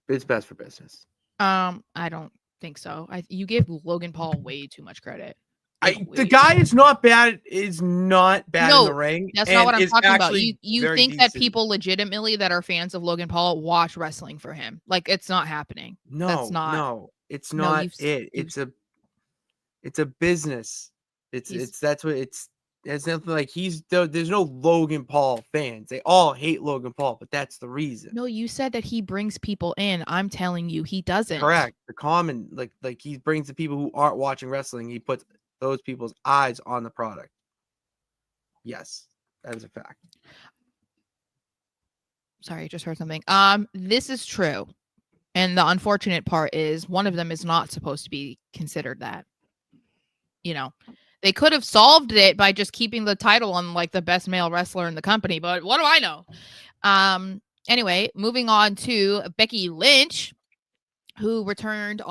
best for business. I don't think so. You give Logan Paul way too much credit. The guy is not bad. Is not bad in the ring. That's not what I'm talking about. You think that people legitimately that are fans of Logan Paul watch wrestling for him? It's not happening. No, that's not. No, it's not it. It's a business. That's what it's. It's nothing there's no Logan Paul fans. They all hate Logan Paul, but that's the reason. No, you said that he brings people in. I'm telling you, he doesn't. Correct. The common like he brings the people who aren't watching wrestling. He puts those people's eyes on the product. Yes, that is a fact. Sorry, I just heard something. This is true. And the unfortunate part is one of them is not supposed to be considered that. They could have solved it by just keeping the title on the best male wrestler in the company, but what do I know? Anyway, moving on to Becky Lynch, who returned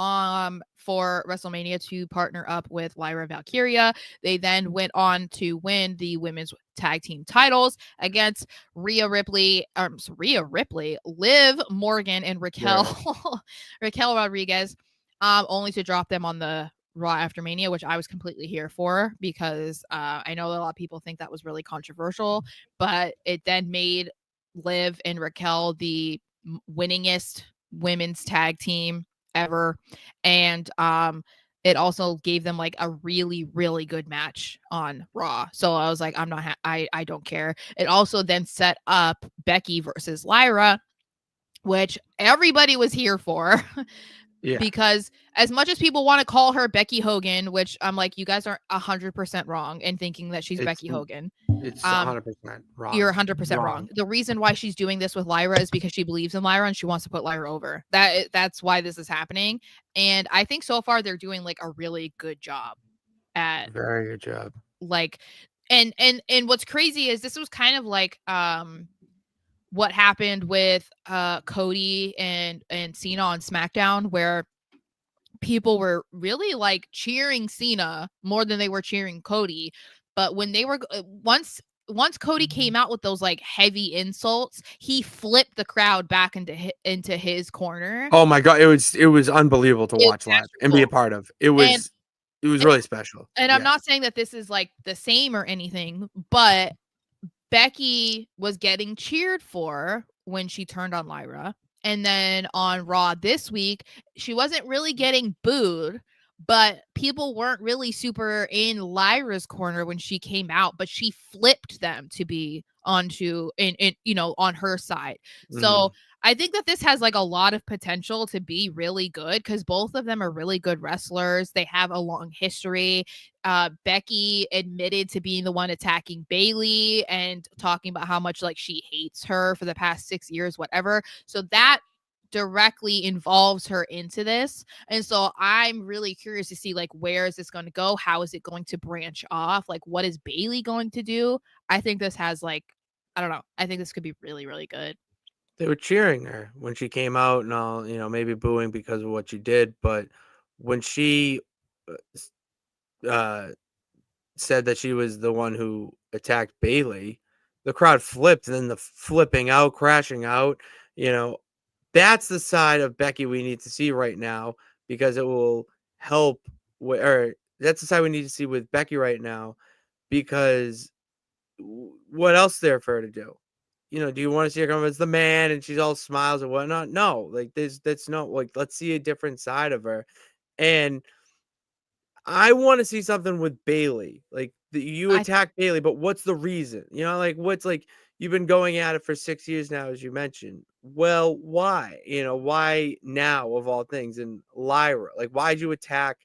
for WrestleMania to partner up with Lyra Valkyria. They then went on to win the women's tag team titles against Rhea Ripley, Liv Morgan, and Raquel Rodriguez, only to drop them on the Raw after Mania, which I was completely here for, because I know a lot of people think that was really controversial, but it then made Liv and Raquel the winningest women's tag team ever. And it also gave them like a really, really good match on Raw. So I was like, I'm not, I don't care. It also then set up Becky versus Lyra, which everybody was here for. Yeah, Because as much as people want to call her Becky Hogan, which I'm like, you guys are 100% wrong in thinking that she's it's Becky Hogan. it's Um, 100% wrong. you're 100% wrong. The reason why she's doing this with Lyra is because she believes in Lyra and she wants to put Lyra over. That's why this is happening. And I think so far they're doing like a really good job at Very good job. like and what's crazy is this was kind of like what happened with Cody and Cena on SmackDown, where people were really like cheering Cena more than they were cheering Cody. But when they were once Cody came out with those like heavy insults, he flipped the crowd back into his corner. Oh my god, it was unbelievable to It was watch live and be a magical. part of. It And was really special. and I'm Yes. not saying that this is like the same or anything, but Becky was getting cheered for when she turned on Lyra. And then on Raw this week, she wasn't really getting booed, but people weren't really super in Lyra's corner when she came out, but she flipped them to be onto in on her side. So Mhm. I think that this has like a lot of potential to be really good because both of them are really good wrestlers. They have a long history. Becky admitted to being the one attacking Bailey and talking about how much like she hates her for the past 6 years, whatever. So that directly involves her into this. And so I'm really curious to see like where is this going to go? How is it going to branch off? Like what is Bailey going to do? I think this has like I don't know. I think this could be really, really good. They were cheering her when she came out and all, maybe booing because of what she did, but when she uh, s- uh, said that she was the one who attacked Bailey, the crowd flipped, and then the flipping out, crashing out, you know, that's the side of Becky we need to see right now because it will help or that's the side we need to see with Becky right now because what else is there for her to do? Do you want to see her come as the man and she's all smiles and whatnot? No, like that's not like let's see a different side of her. And I want to see something with Bailey. Like you I attack Bailey, but what's the reason? Like what's like you've been going at it for 6 years now, as you mentioned. Well, why? Why now of all things? And Lyra, like why'd you attack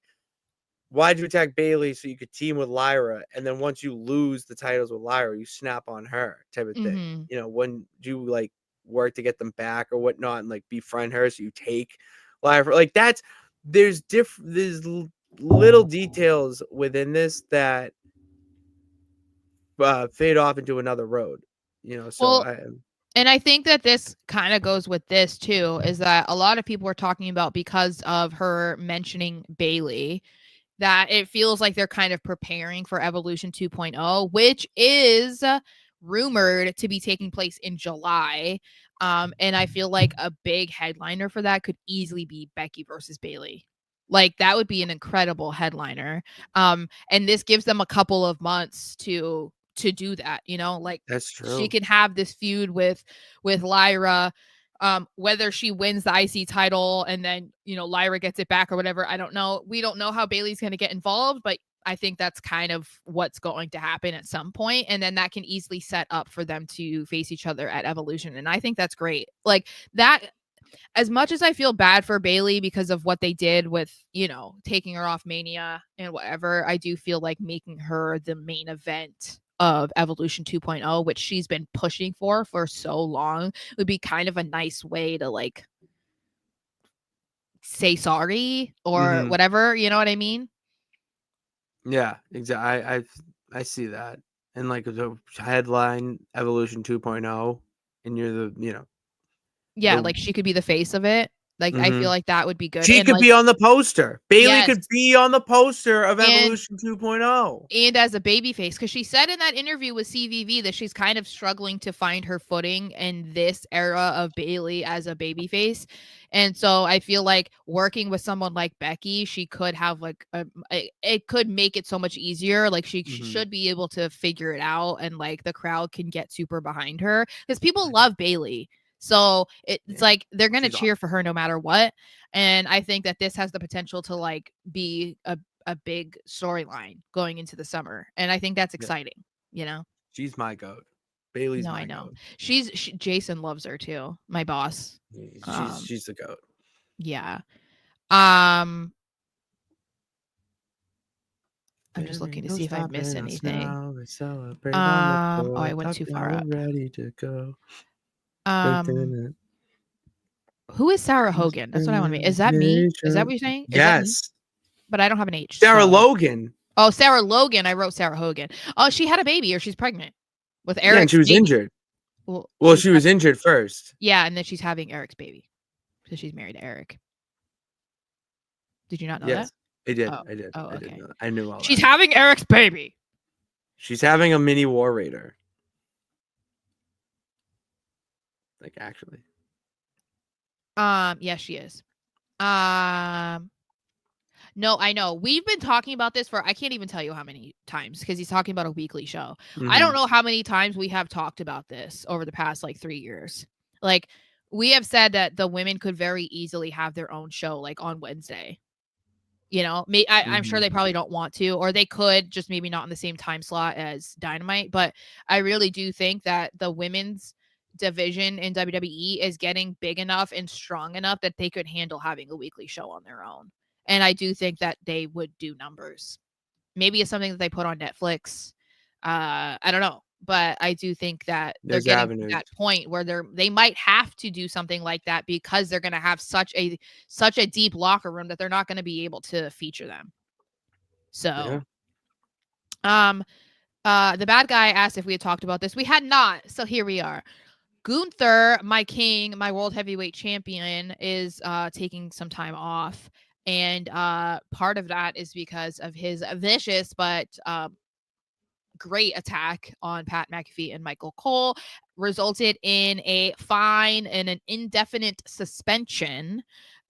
Bailey so you could team with Lyra? And then once you lose the titles with Lyra, you snap on her type of thing. mhm. When do you like work to get them back or whatnot and like befriend her so you take Lyra? Like there's little details within this that fade off into another road. So Well, I and I think that this kind of goes with this too, is that a lot of people are talking about because of her mentioning Bailey, that it feels like they're kind of preparing for Evolution 2.0, which is rumored to be taking place in July. And I feel like a big headliner for that could easily be Becky versus Bailey. Like that would be an incredible headliner. And this gives them a couple of months to do that, like that's she true. can have this feud with Lyra, whether she wins the IC title and then Lyra gets it back or whatever. I don't know. We don't know how Bailey's going to get involved, but I think that's kind of what's going to happen at some point, and then that can easily set up for them to face each other at Evolution, and I think that's great. Like that, as much as I feel bad for Bailey because of what they did with, taking her off Mania and whatever, I do feel like making her the main event of Evolution 2.0, which she's been pushing for so long, would be kind of a nice way to like say sorry or Hmm. whatever, you know what I mean? Yeah, exactly. I see that. And like the headline Evolution 2.0, and you're Yeah, the like she could be the face of it. Like I feel mhm. like that would be good. She And could like be on the poster. Bailey yes, could be on the poster of and Evolution 2.0. and as a baby face, because she said in that interview with CVV that she's kind of struggling to find her footing in this era of Bailey as a baby face. And so I feel like working with someone like Becky, she could have like it could make it so much easier. Like she Mhm. should be able to figure it out, and like the crowd can get super behind her because people love Bailey. So it's Yeah. like they're gonna She's cheer for her no matter what. And I think that this has the potential to like be a big storyline going into the summer. And I think that's Yeah. exciting, you know? She's my goat. Bailey's No, my I know. goat. Jason loves her too. My boss. She's the goat. Yeah. Um I'm There just looking ain't to no see if I stopping missed us anything. now. Let's celebrate on the Oh, I floor. went Top too far down, up. we're ready to go. Um Dun, who is Sarah Hogan? That's what I want to be. Is that me? Is that what you're saying? Is that me? Yes. But I don't have an H. Sarah So. Logan. Oh, Sarah Logan. I wrote Sarah Hogan. Oh, she had a baby or she's pregnant with Yeah, and she Eric's was baby. injured. Well, Well, she was injured first. Yeah, and then she's having Eric's baby. So she's married to Eric. Did you not know Yes, that? I did. Oh. I did. Oh, I okay. did know that. I knew all She's that. having Eric's baby. She's having a mini War Raider. Like, actually. Yes, she is. No, I know. We've been talking about this for I can't even tell you how many times because he's talking about a weekly show. I don't know how many times we have talked about this over the past like 3 years. Like we have said that the women could very easily have their own show like on Wednesday. You know, I'm sure they probably don't want to, or they could, just maybe not in the same time slot as Dynamite. But I really do think that the women's division in WWE is getting big enough and strong enough that they could handle having a weekly show on their own. And I do think that they would do numbers. Maybe it's something that they put on Netflix. I don't know. But I do think that they're There's getting avenues. to that point where they might have to do something like that because they're going to have such a deep locker room that they're not going to be able to feature them. So, the bad guy asked if we had talked about this. We had not. So here we are. Gunther, my king, my world heavyweight champion, is taking some time off. And part of that is because of his vicious but great attack on Pat McAfee and Michael Cole, resulted in a fine and an indefinite suspension.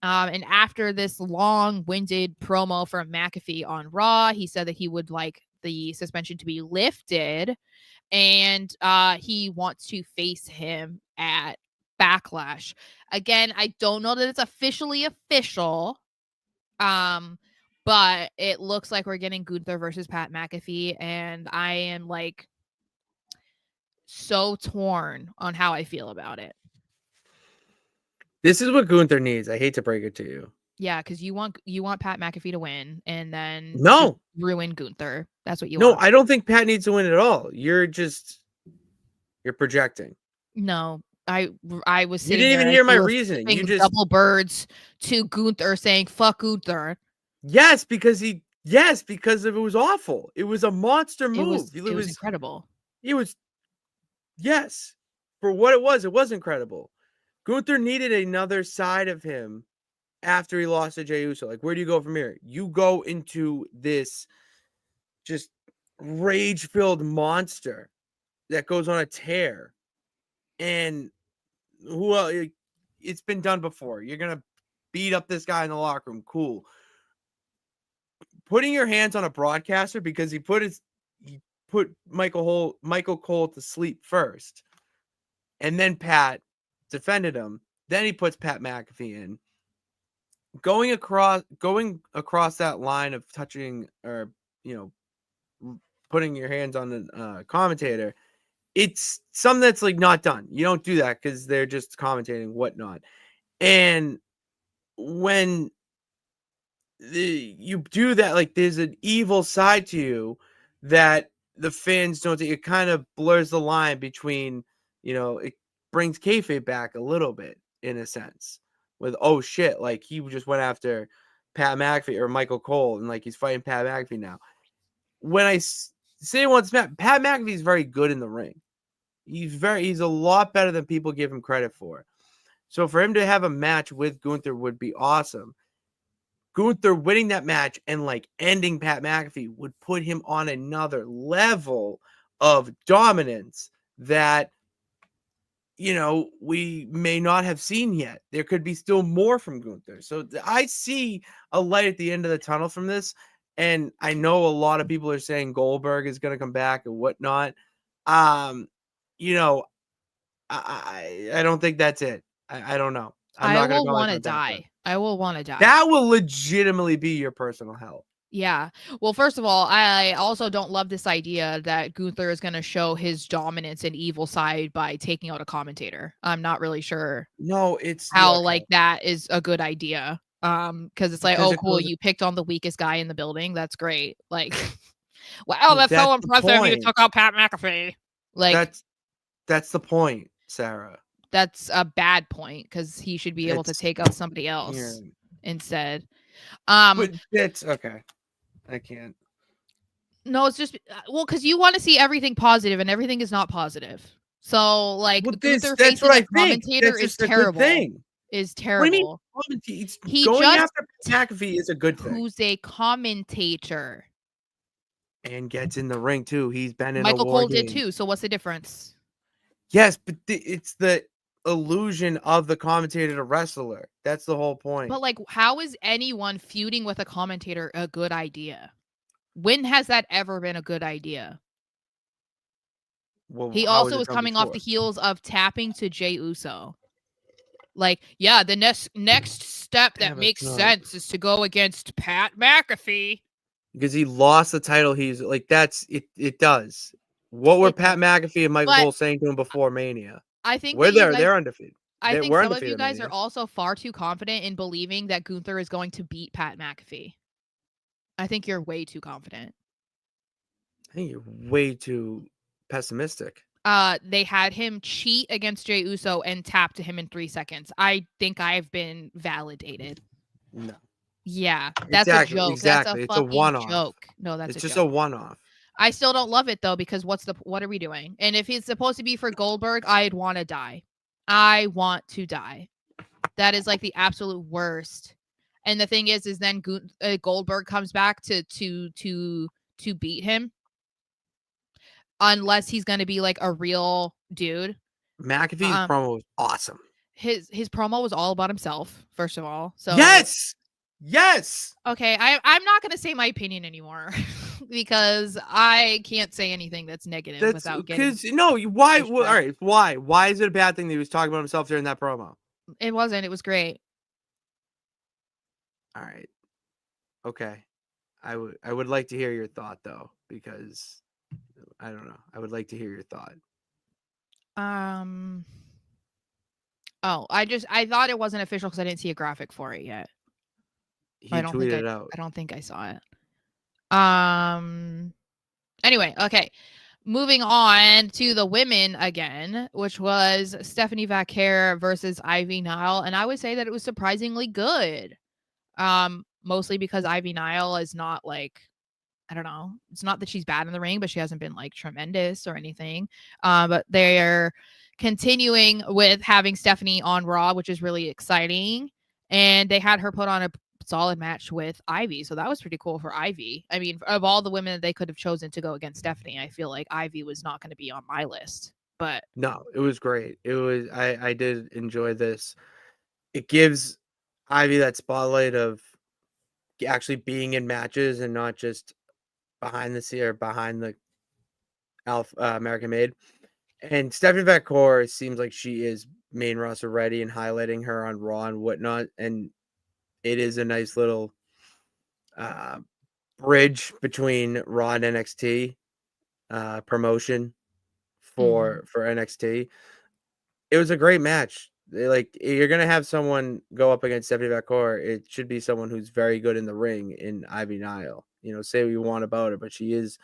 And after this long-winded promo from McAfee on Raw, he said that he would like the suspension to be lifted, and he wants to face him at Backlash. Again, I don't know that it's officially official. But it looks like we're getting Gunther versus Pat McAfee, and I am like so torn on how I feel about it. This is what Gunther needs. I hate to break it to you. Yeah, because you want Pat McAfee to win and then No, ruin Gunther. That's what you no, want. I don't think Pat needs to win at all. You're projecting. No, I was You sitting didn't there even as hear my you were reasoning. You flipping just double birds to Gunther, saying "fuck Gunther." yes, because it was awful. It was a monster move. It was incredible. It was yes, for what it was incredible. Gunther needed another side of him after he lost to Jey Uso. Like, where do you go from here? You go into this just rage-filled monster that goes on a tear. And it's been done before. You're gonna beat up this guy in the locker room. Cool. Putting your hands on a broadcaster because he put Michael Cole to sleep first. And then Pat defended him. Then he puts Pat McAfee in. Going across that line of touching or putting your hands on the commentator, it's something that's like not done. You don't do that because they're just commentating whatnot. And when you do that, like there's an evil side to you that the fans don't think. It kind of blurs the line between, it brings kayfabe back a little bit in a sense with, oh shit, like he just went after Pat McAfee or Michael Cole and like he's fighting Pat McAfee now. When I say once, Pat McAfee is very good in the ring. He's a lot better than people give him credit for. So for him to have a match with Gunther would be awesome. Gunther winning that match and like ending Pat McAfee would put him on another level of dominance that, we may not have seen yet. There could be still more from Gunther. So I see a light at the end of the tunnel from this. And I know a lot of people are saying Goldberg is going to come back and whatnot. You know, I don't think that's it. I don't know. I'm I not gonna will comment want to on that, but die. I will want to die. that will legitimately be your personal hell. Yeah. Well, first of all, I also don't love this idea that Gunther is going to show his dominance and evil side by taking out a commentator. I'm not really sure No, it's how okay that is a good idea. Because it's like, because oh, it cool, goes. you picked on the weakest guy in the building. That's great. Like, wow, Well, that's so that's the impressive. You point. took out Pat McAfee. Like, That's that's the point, Sarah. that's a bad point because he should be able to It's take out somebody here, else instead. Um, but that's okay. I can't. no, it's just well, because you want to see everything positive, and everything is not positive. So, like, Well, Gunther that's what facing I a think. commentator That's is just a good terrible. thing. Is What do you mean? terrible. It's He going just after McAfee is a good thing, who's a commentator. and gets in the ring too. He's been in a Michael war Cole did games. too. So what's the difference? Yes, but it's the illusion of the commentator to wrestler. That's the whole point. But like, how is anyone feuding with a commentator a good idea? When has that ever been a good idea? Well, He how was also it was done coming off before? the heels of tapping to Jey Uso. Like, yeah, the next step Yeah, that but it's makes not sense is to go against Pat McAfee. because he lost the title. He's like that's it. It does. What were It Pat McAfee and Michael but Cole saying to him before Mania? I think We're that you there. guys They're undefeated. I think We're some of you undefeated guys are Mania. also far too confident in believing that Gunther is going to beat Pat McAfee. I think you're way too confident. I think you're way too pessimistic. They had him cheat against Jey Uso and tap to him in 3 seconds. I think I've been validated. No, Yeah, that's a joke. That's a exactly. It's a fucking one-off. joke. No, that's It's a just a joke. one-off. I still don't love it though because what are we doing? And if it's supposed to be for Goldberg, I'd want to die. I want to die. That is like the absolute worst. And the thing is then Goldberg comes back to beat him unless he's going to be like a real dude. McAfee's Um promo was awesome. his promo was all about himself, first of all. So Yes, yes. okay, I'm not gonna say my opinion anymore because I can't say anything that's negative That's without getting because no. Why? All pushback. right. Why? Why is it a bad thing that he was talking about himself during that promo? It wasn't. It was great. All right. Okay. I would like to hear your thought though, because I don't know. I would like to hear your thought. Um. Oh, I thought it wasn't official because I didn't see a graphic for it yet. He tweeted it out. I don't think I saw it. Um. Anyway, okay. Moving on to the women again, which was Stephanie Vaquer versus Ivy Nile, and I would say that it was surprisingly good. Mostly because Ivy Nile is not like I don't know. It's not that she's bad in the ring, but she hasn't been like tremendous or anything. But they're continuing with having Stephanie on Raw, which is really exciting. And they had her put on a solid match with Ivy. So that was pretty cool for Ivy. I mean, of all the women that they could have chosen to go against Stephanie, I feel like Ivy was not going to be on my list. But No, it was great. It was. I did enjoy this. It gives Ivy that spotlight of actually being in matches and not just behind the scene or behind the American Made. And Stephanie Vaquer seems like she is main roster ready and highlighting her on Raw and whatnot. And it is a nice little uh, bridge between Raw and NXT promotion for NXT. It was a great match. Like you're gonna have someone go up against Stephanie Vaquer, it should be someone who's very good in the ring in Ivy Nile. You know, say what you want about her, but she is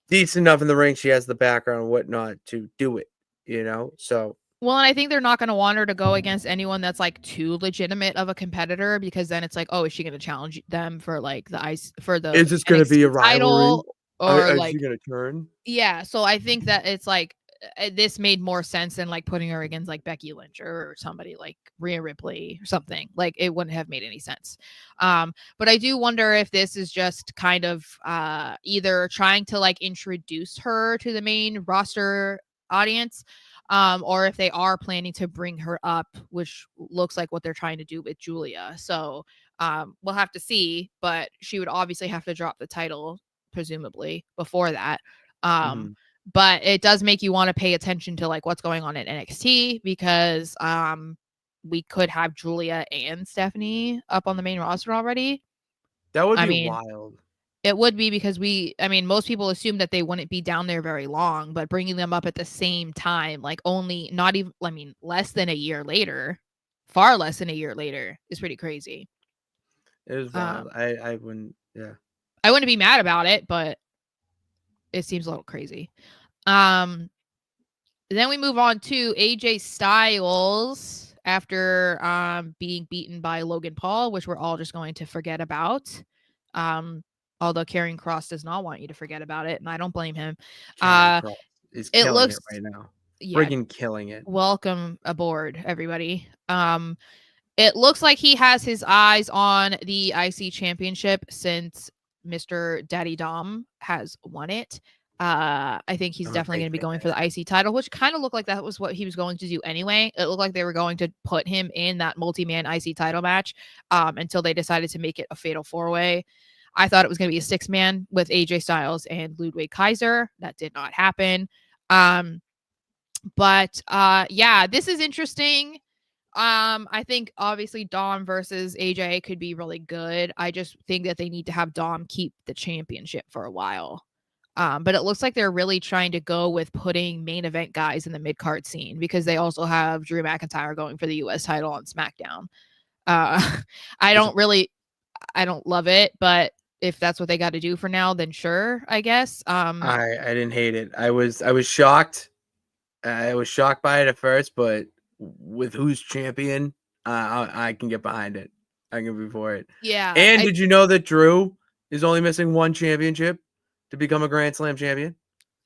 decent enough in the ring. She has the background and whatnot to do it. You know, so well, and I think they're not going to want her to go against anyone that's like too legitimate of a competitor because then it's like, oh, is she going to challenge them for like the is this gonna be a NXT rivalry? title or Is she like gonna turn? yeah? So I think that it's like this made more sense than like putting her against like Becky Lynch or somebody like Rhea Ripley or something. Like it wouldn't have made any sense. But I do wonder if this is just kind of either trying to like introduce her to the main roster audience or if they are planning to bring her up, which looks like what they're trying to do with Julia. So we'll have to see, but she would obviously have to drop the title, presumably, before that. Um, Mhm. but it does make you want to pay attention to like what's going on in NXT because we could have Julia and Stephanie up on the main roster already. That would I be mean, wild. it would be because most people assume that they wouldn't be down there very long, but bringing them up at the same time, like only not even, less than a year later, far less than a year later is pretty crazy. It was wild. I wouldn't. Yeah. I wouldn't be mad about it, but it seems a little crazy. Then we move on to AJ Styles after being beaten by Logan Paul, which we're all just going to forget about. Although Karrion Kross does not want you to forget about it, and I don't blame him. Karrion Kross is It killing looks it right now. yeah, Friggin' killing it. welcome aboard, everybody. It looks like he has his eyes on the IC championship since Mr. Daddy Dom has won it. I think he's I'm a definitely big going to be going fan. for the IC title, which kind of looked like that was what he was going to do anyway. It looked like they were going to put him in that multi-man IC title match until they decided to make it a fatal four-way. I thought it was going to be a six-man with AJ Styles and Ludwig Kaiser. That did not happen. But yeah, this is interesting. I think obviously Dom versus AJ could be really good. I just think that they need to have Dom keep the championship for a while. But it looks like they're really trying to go with putting main event guys in the mid card scene because they also have Drew McIntyre going for the US title on SmackDown. I don't love it, but if that's what they got to do for now, then sure, I guess. I didn't hate it. I was shocked. I was shocked by it at first, but with who's champion, I can get behind it. I can be for it. Yeah, And did you know that Drew is only missing one championship to become a Grand Slam champion?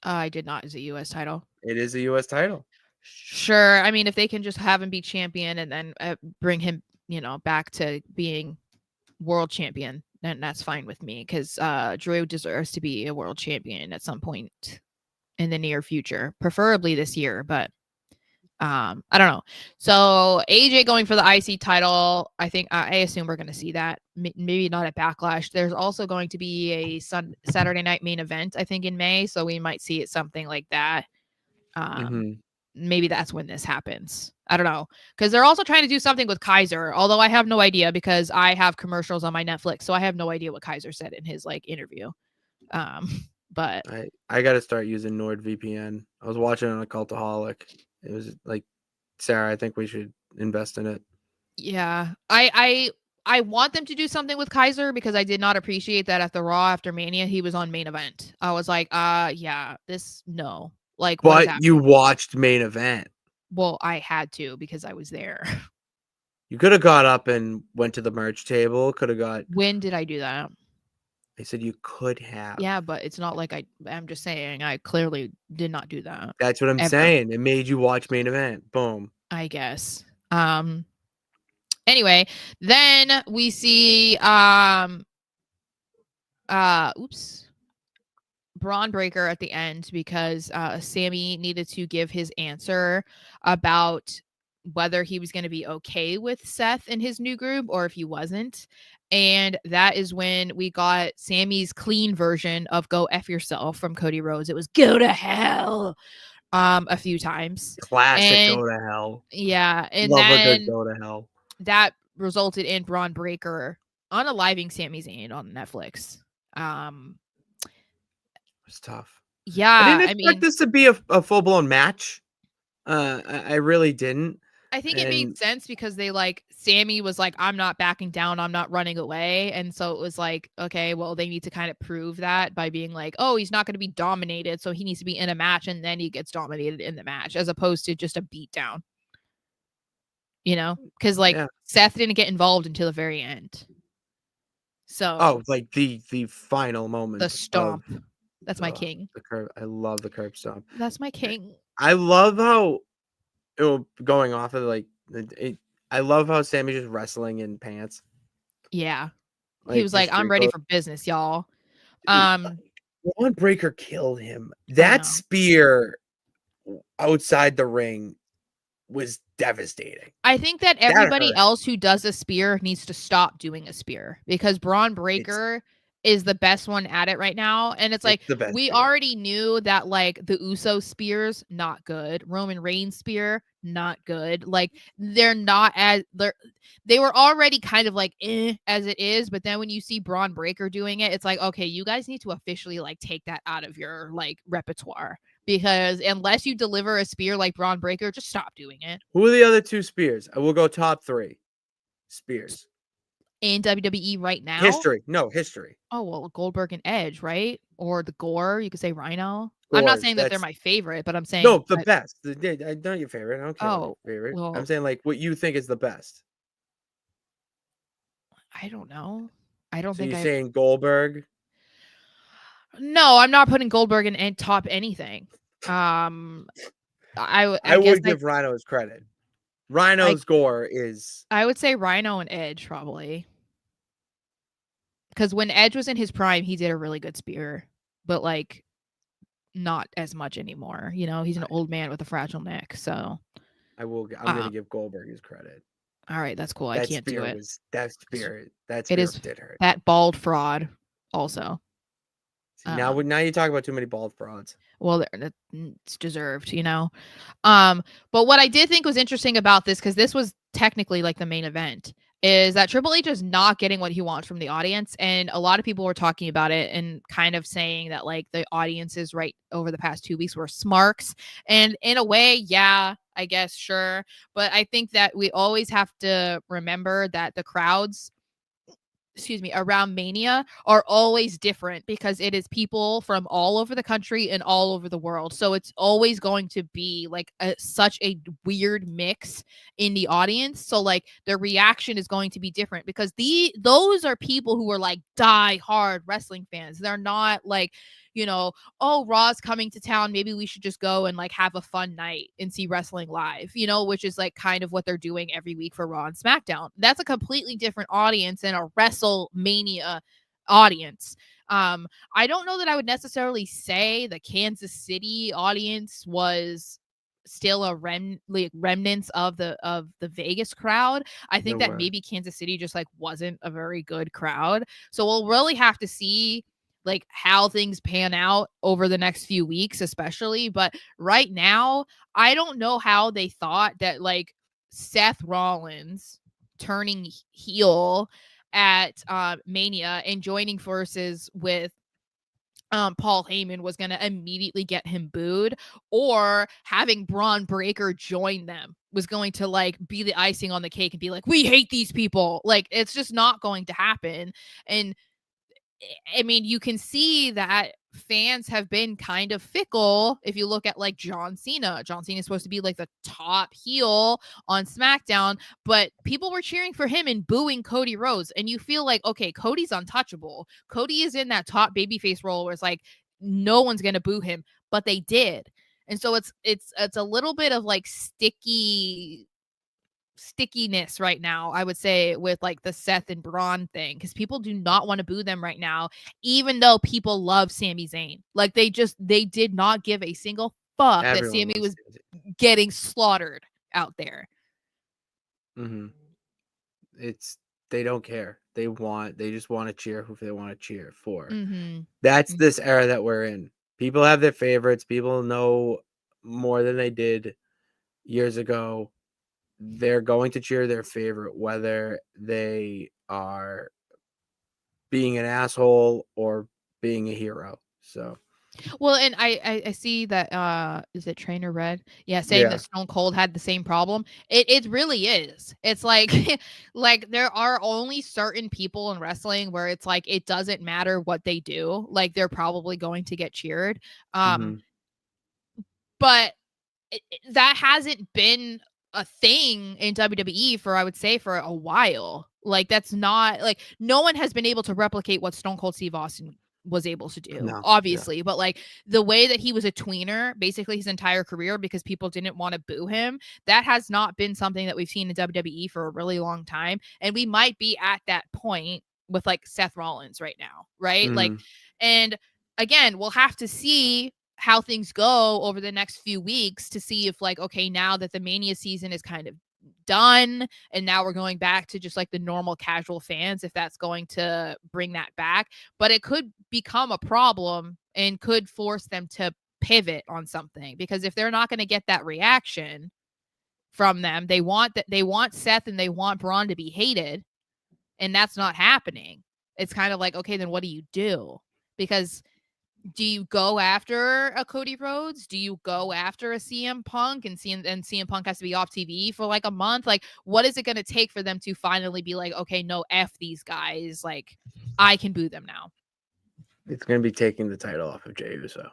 I did not as a US title. It is a U.S. title. Sure. I mean, if they can just have him be champion and then bring him, back to being world champion, then that's fine with me because Drew deserves to be a world champion at some point in the near future, preferably this year. But I don't know. So AJ going for the IC title, I think I assume we're going to see that. Maybe not at Backlash. There's also going to be a Saturday night main event, I think, in May. So we might see it something like that. Maybe that's when this happens. I don't know. Because they're also trying to do something with Kaiser, although I have no idea because I have commercials on my Netflix. So I have no idea what Kaiser said in his interview. But I got to start using NordVPN. I was watching on a Cultaholic. It was like, Sarah, I think we should invest in it. Yeah, I want them to do something with Kaiser because I did not appreciate that at the Raw after Mania he was on main event. I was like, yeah, this no. Like, what is But happening? you watched main event. Well, I had to because I was there. You could have got up and went to the merch table. Could have got. When did I do that? I said you could have. Yeah, but it's not like I'm just saying I clearly did not do that. That's what I'm Ever. saying. It made you watch main event. Boom. I guess. Anyway, then we see Braun Breaker at the end because Sammy needed to give his answer about whether he was going to be okay with Seth in his new group or if he wasn't. And that is when we got Sammy's clean version of "Go F Yourself" from Cody Rhodes. It was "Go to hell" a few times. Classic Go to Hell. Yeah, and Love then a good Go to Hell. That resulted in Braun Breaker unaliving Sami Zayn on Netflix. It's tough. Yeah, I didn't expect this to be a full blown match. I really didn't. I think it made sense because they Sammy was like, I'm not backing down, I'm not running away. And so it was like, okay, well, they need to kind of prove that by being like, oh, he's not going to be dominated, so he needs to be in a match and then he gets dominated in the match, as opposed to just a beatdown. Because Seth didn't get involved until the very end. So like the final moment. The stomp. That's my king. The curb. I love the curb stomp. That's my king. I love how going off of I love how Sammy's just wrestling in pants. Yeah. He was like, I'm ready for business, y'all. Braun Breaker killed him. That spear outside the ring was devastating. I think that everybody else who does a spear needs to stop doing a spear because Braun Breaker is the best one at it right now. And it's like, the best we spear. already knew that like the Uso spears, not good. Roman Reigns spear, not good. Like they're not as they were already kind of like as it is, but then when you see Braun Breaker doing it, it's like, okay, you guys need to officially like take that out of your like repertoire, because unless you deliver a spear like Braun Breaker, just stop doing it. Who are the other two spears? I will go top 3 spears. In WWE right now, History. No, history. oh well, Goldberg and Edge, right? Or the Gore, you could say Rhino. I'm not Scores. saying that they're my favorite, but I'm saying No, the that, best. Not your favorite. I don't care what your oh favorite. I'm well, saying like what you think is the best. I don't know. I don't So think you're I. saying Goldberg? No, I'm not putting Goldberg in top anything. I I guess would give Rhino his credit. Rhino's Gore is. I would say Rhino and Edge probably, because when Edge was in his prime, he did a really good spear, but like not as much anymore. You know, he's an old man with a fragile neck. So I'm gonna give Goldberg his credit. all right, that's cool. I That can't do spear it. was that spear. That It spear is did hurt. that bald fraud also. See, now you talk about too many bald frauds. Well, it's deserved, you know. But what I did think was interesting about this, because this was technically like the main event, is that Triple H is not getting what he wants from the audience. And a lot of people were talking about it and kind of saying that like the audiences right over the past 2 weeks were smarks. And in a way, yeah, I guess, sure. But I think that we always have to remember that the crowds, around Mania are always different, because it is people from all over the country and all over the world. So it's always going to be like such a weird mix in the audience. So like their reaction is going to be different, because those are people who are like die hard wrestling fans. They're not like, oh, Raw's coming to town, maybe we should just go and like have a fun night and see wrestling live, which is like kind of what they're doing every week for Raw and SmackDown. That's a completely different audience than a WrestleMania audience. I don't know that I would necessarily say the Kansas City audience was still a remnants of the Vegas crowd. I think that maybe Kansas City just like wasn't a very good crowd. So we'll really have to see like how things pan out over the next few weeks, especially. But right now, I don't know how they thought that like Seth Rollins turning heel at Mania and joining forces with Paul Heyman was going to immediately get him booed, or having Braun Breaker join them was going to like be the icing on the cake and be like, we hate these people. Like, it's just not going to happen. And I mean, you can see that fans have been kind of fickle. If you look at like John Cena is supposed to be like the top heel on SmackDown, but people were cheering for him and booing Cody Rhodes. And you feel like, okay, Cody's untouchable. Cody is in that top babyface role where it's like no one's gonna boo him, but they did. And so it's a little bit of like stickiness right now, I would say, with like the Seth and Braun thing, because people do not want to boo them right now, even though people love Sami Zayn. Like they did not give a single fuck that Sami was getting slaughtered out there. Mm-hmm. They don't care. They just want to cheer who they want to cheer for. Mm-hmm. That's this era that we're in. People have their favorites. People know more than they did years ago. They're going to cheer their favorite, whether they are being an asshole or being a hero. So, well, and I see that is it Trainer Red? Yeah, saying that Stone Cold had the same problem. It really is. It's like like there are only certain people in wrestling where it's like it doesn't matter what they do, like they're probably going to get cheered. But that hasn't been a thing in WWE for, I would say, for a while. Like that's not like no one has been able to replicate what Stone Cold Steve Austin was able to do, obviously. But like the way that he was a tweener basically his entire career because people didn't want to boo him, that has not been something that we've seen in WWE for a really long time. And we might be at that point with like Seth Rollins right now, right? Like, and again, we'll have to see how things go over the next few weeks to see if like, okay, now that the Mania season is kind of done, and now we're going back to just like the normal casual fans, if that's going to bring that back. But it could become a problem and could force them to pivot on something, because if they're not going to get that reaction from them, they want Seth and they want Braun to be hated, and that's not happening. It's kind of like, okay, then what do you do? Because do you go after a Cody Rhodes? Do you go after a CM Punk and CM Punk has to be off TV for like a month? Like, what is it going to take for them to finally be like, okay, no, F these guys. Like, I can boo them now. It's going to be taking the title off of Jey Uso.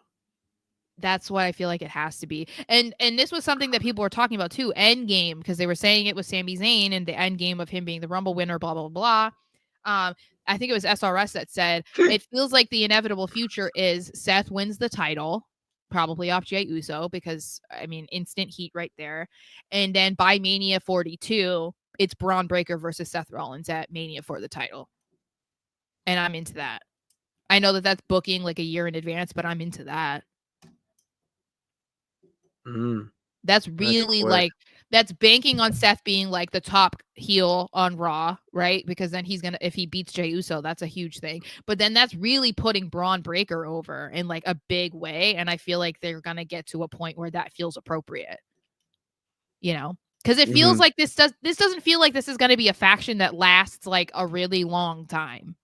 That's what I feel like it has to be. And this was something that people were talking about too, Endgame, because they were saying it was Sami Zayn and the Endgame of him being the Rumble winner, blah, blah, blah. I think it was SRS that said, it feels like the inevitable future is Seth wins the title, probably off Jey Uso, because, I mean, instant heat right there. And then by Mania 42, it's Braun Breaker versus Seth Rollins at Mania for the title. And I'm into that. I know that that's booking like a year in advance, but I'm into that. That's really like, that's banking on Seth being like the top heel on Raw, right? Because then he's gonna, if he beats Jey Uso, that's a huge thing. But then that's really putting Braun Breaker over in like a big way, and I feel like they're gonna get to a point where that feels appropriate, you know? Because it feels like this doesn't feel like this is gonna be a faction that lasts like a really long time.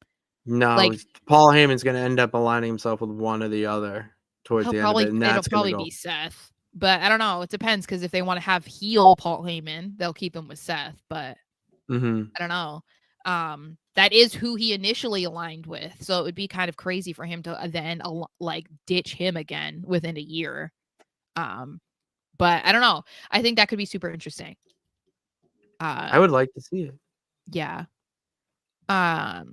No, like Paul Heyman's gonna end up aligning himself with one or the other towards the end of it, and it'll probably be Seth. But I don't know. It depends, because if they want to have heel Paul Heyman, they'll keep him with Seth. But I don't know. That is who he initially aligned with. So it would be kind of crazy for him to then like ditch him again within a year. But I don't know. I think that could be super interesting. I would like to see it. Yeah. We're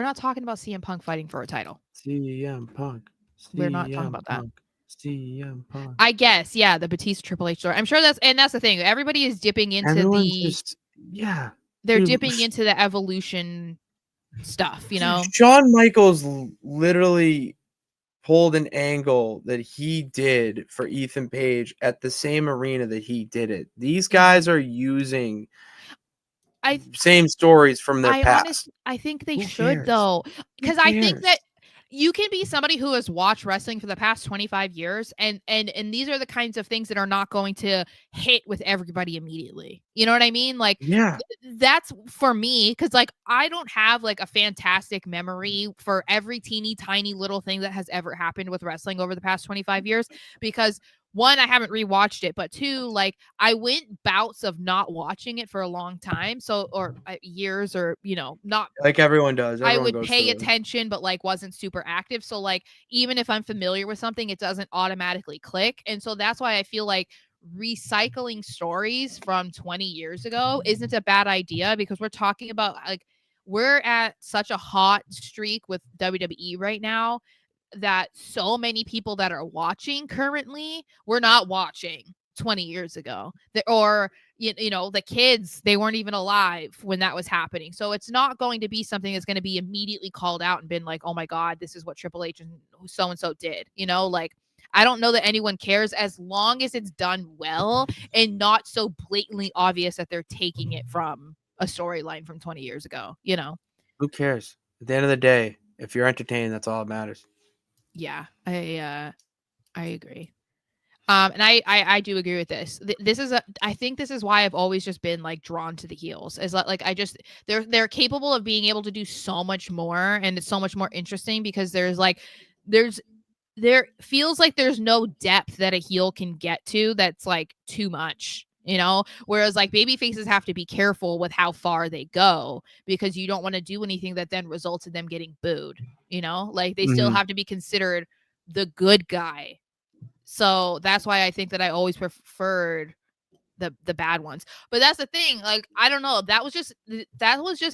not talking about CM Punk fighting for a title. CM Punk. We're not talking about that. CM Punk. I guess, yeah, the Batista Triple H story. I'm sure that's the thing. Everybody is dipping into they're dipping into the evolution stuff, you know. Shawn Michaels literally pulled an angle that he did for Ethan Page at the same arena that he did it. These guys are using same stories from their past. I think they should, though, because I think that you can be somebody who has watched wrestling for the past 25 years, and these are the kinds of things that are not going to hit with everybody immediately. You know what I mean? Like, that's for me, because like I don't have like a fantastic memory for every teeny tiny little thing that has ever happened with wrestling over the past 25 years, because one, I haven't rewatched it, but two, like I went bouts of not watching it for a long time. So, or years, or, you know, not like everyone does. I would pay attention, but like wasn't super active. So like, even if I'm familiar with something, it doesn't automatically click. And so that's why I feel like recycling stories from 20 years ago isn't a bad idea, because we're talking about like, we're at such a hot streak with WWE right now that so many people that are watching currently were not watching 20 years ago. Or you know, the kids, they weren't even alive when that was happening. So it's not going to be something that's going to be immediately called out and been like, oh my God, this is what Triple H and so did. You know, like, I don't know that anyone cares, as long as it's done well and not so blatantly obvious that they're taking it from a storyline from 20 years ago, you know? Who cares? At the end of the day, if you're entertained, that's all that matters. Yeah, I agree. And I do agree with this. I think this is why I've always just been like drawn to the heels. Is like I just they're capable of being able to do so much more, and it's so much more interesting, because there feels like there's no depth that a heel can get to that's like too much, you know? Whereas like baby faces have to be careful with how far they go, because you don't want to do anything that then results in them getting booed, you know? Like they still have to be considered the good guy. So that's why I think that I always preferred the bad ones. But that's the thing, like, I don't know, that was just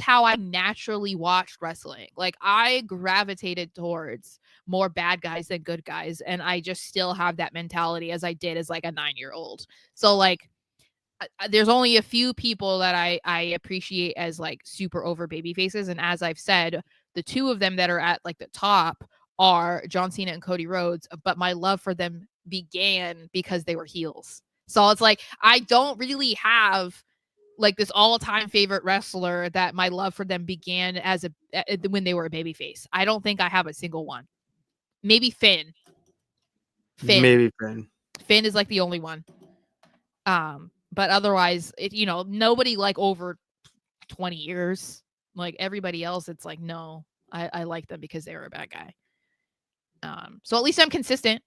how I naturally watched wrestling. Like, I gravitated towards more bad guys than good guys, and I just still have that mentality as I did as like a 9-year-old. So like, there's only a few people that I appreciate as like super over baby faces, and as I've said, the two of them that are at like the top are John Cena and Cody Rhodes, but my love for them began because they were heels. So it's like I don't really have like this all-time favorite wrestler that my love for them began as when they were a babyface. I don't think I have a single one. Maybe Finn. Maybe Finn. Finn is like the only one. But otherwise, nobody like over 20 years. Like everybody else, it's like no, I like them because they were a bad guy. So at least I'm consistent.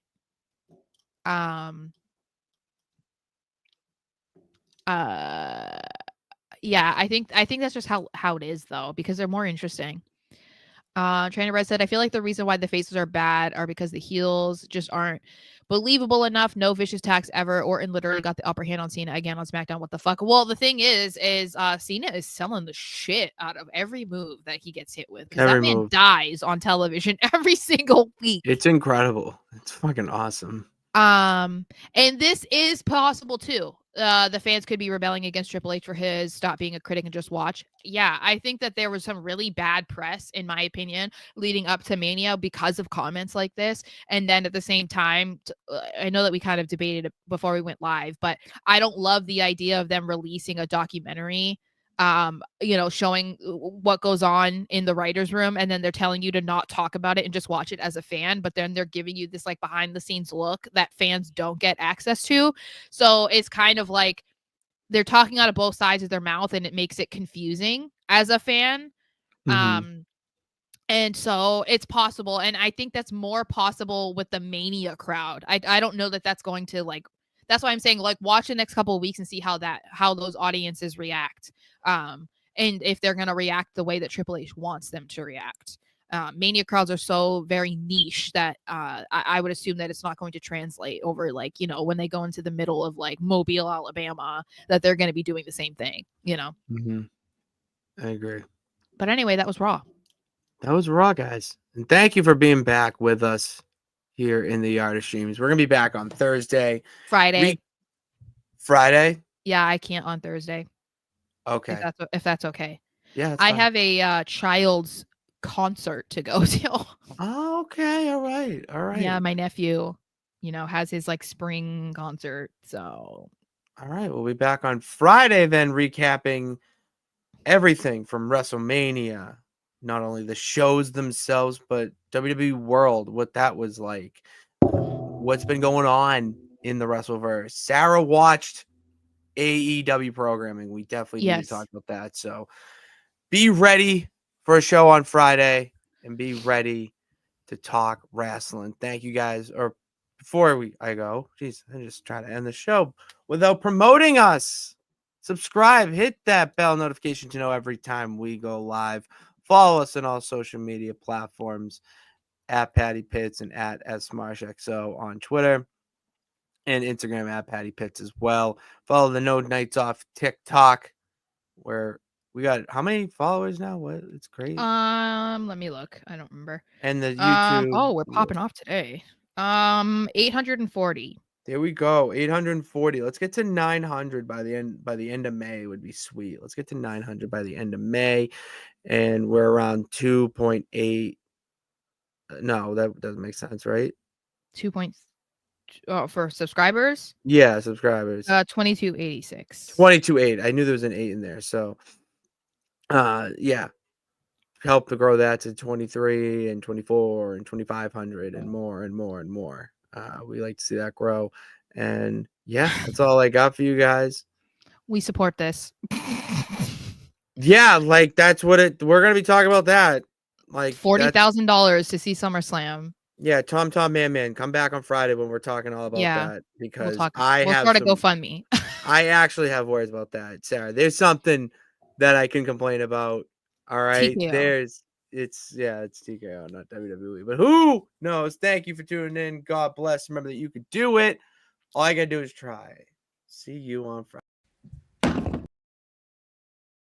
Yeah, I think that's just how it is though, because they're more interesting. Trainer Red said, I feel like the reason why the faces are bad are because the heels just aren't believable enough. No vicious attacks ever. Orton literally got the upper hand on Cena again on SmackDown. What the fuck? Well, the thing is Cena is selling the shit out of every move that he gets hit with, because that man dies on television every single week. It's incredible. It's fucking awesome. And this is possible too. The fans could be rebelling against Triple H for his stop being a critic and just watch. Yeah, I think that there was some really bad press, in my opinion, leading up to Mania because of comments like this. And then at the same time, I know that we kind of debated it before we went live, but I don't love the idea of them releasing a documentary showing what goes on in the writer's room, and then they're telling you to not talk about it and just watch it as a fan, but then they're giving you this like behind the scenes look that fans don't get access to. So it's kind of like they're talking out of both sides of their mouth, and it makes it confusing as a fan. And so it's possible, and I think that's more possible with the Mania crowd. I don't know that that's going to like, that's why I'm saying like watch the next couple of weeks and see how those audiences react. And if they're going to react the way that Triple H wants them to react. Mania crowds are so very niche that I would assume that it's not going to translate over like, when they go into the middle of like Mobile, Alabama, that they're going to be doing the same thing, I agree. But anyway, that was Raw. That was Raw, guys. And thank you for being back with us here in the Yard of Streams. We're going to be back on Thursday. Friday. Friday? Yeah, I can't on Thursday. Okay. If that's okay. Yeah, I have a child's concert to go to. Oh, okay. All right. Yeah, my nephew, has his like spring concert. So. All right. We'll be back on Friday then, recapping everything from WrestleMania. Not only the shows themselves, but WWE World, what that was like. What's been going on in the Wrestleverse. Sara watched AEW programming. We definitely need to talk about that. So be ready for a show on Friday and be ready to talk wrestling. Thank you guys. Or before I go, geez, I just try to end the show without promoting us. Subscribe, hit that bell notification to know every time we go live. Follow us on all social media platforms at Patty Pitts and at SMarshXO on Twitter and Instagram at Patty Pitts as well. Follow the No Nights Off TikTok, where we got how many followers now? What? It's great. Let me look. I don't remember. And the YouTube. We're popping off today. 840. There we go. 840. Let's get to 900 by the end of May would be sweet. Let's get to 900 by the end of May. And we're around 2.8. No, that doesn't make sense, right? 2. For subscribers? Yeah, subscribers. 2286. 22.8. I knew there was an 8 in there. So yeah. Help to grow that to 23 and 24 and 2,500 and more and more and more. We like to see that grow. And yeah, that's all I got for you guys. We support this. Yeah, like that's what we're gonna be talking about that. Like $40,000 to see SummerSlam. Yeah, Tom Man, come back on Friday when we're talking all about that, because we'll start a GoFundMe. I actually have worries about that, Sarah. There's something that I can complain about. All right, TKO. It's TKO, not WWE, but who knows? Thank you for tuning in. God bless. Remember that you could do it. All I gotta do is try. See you on Friday.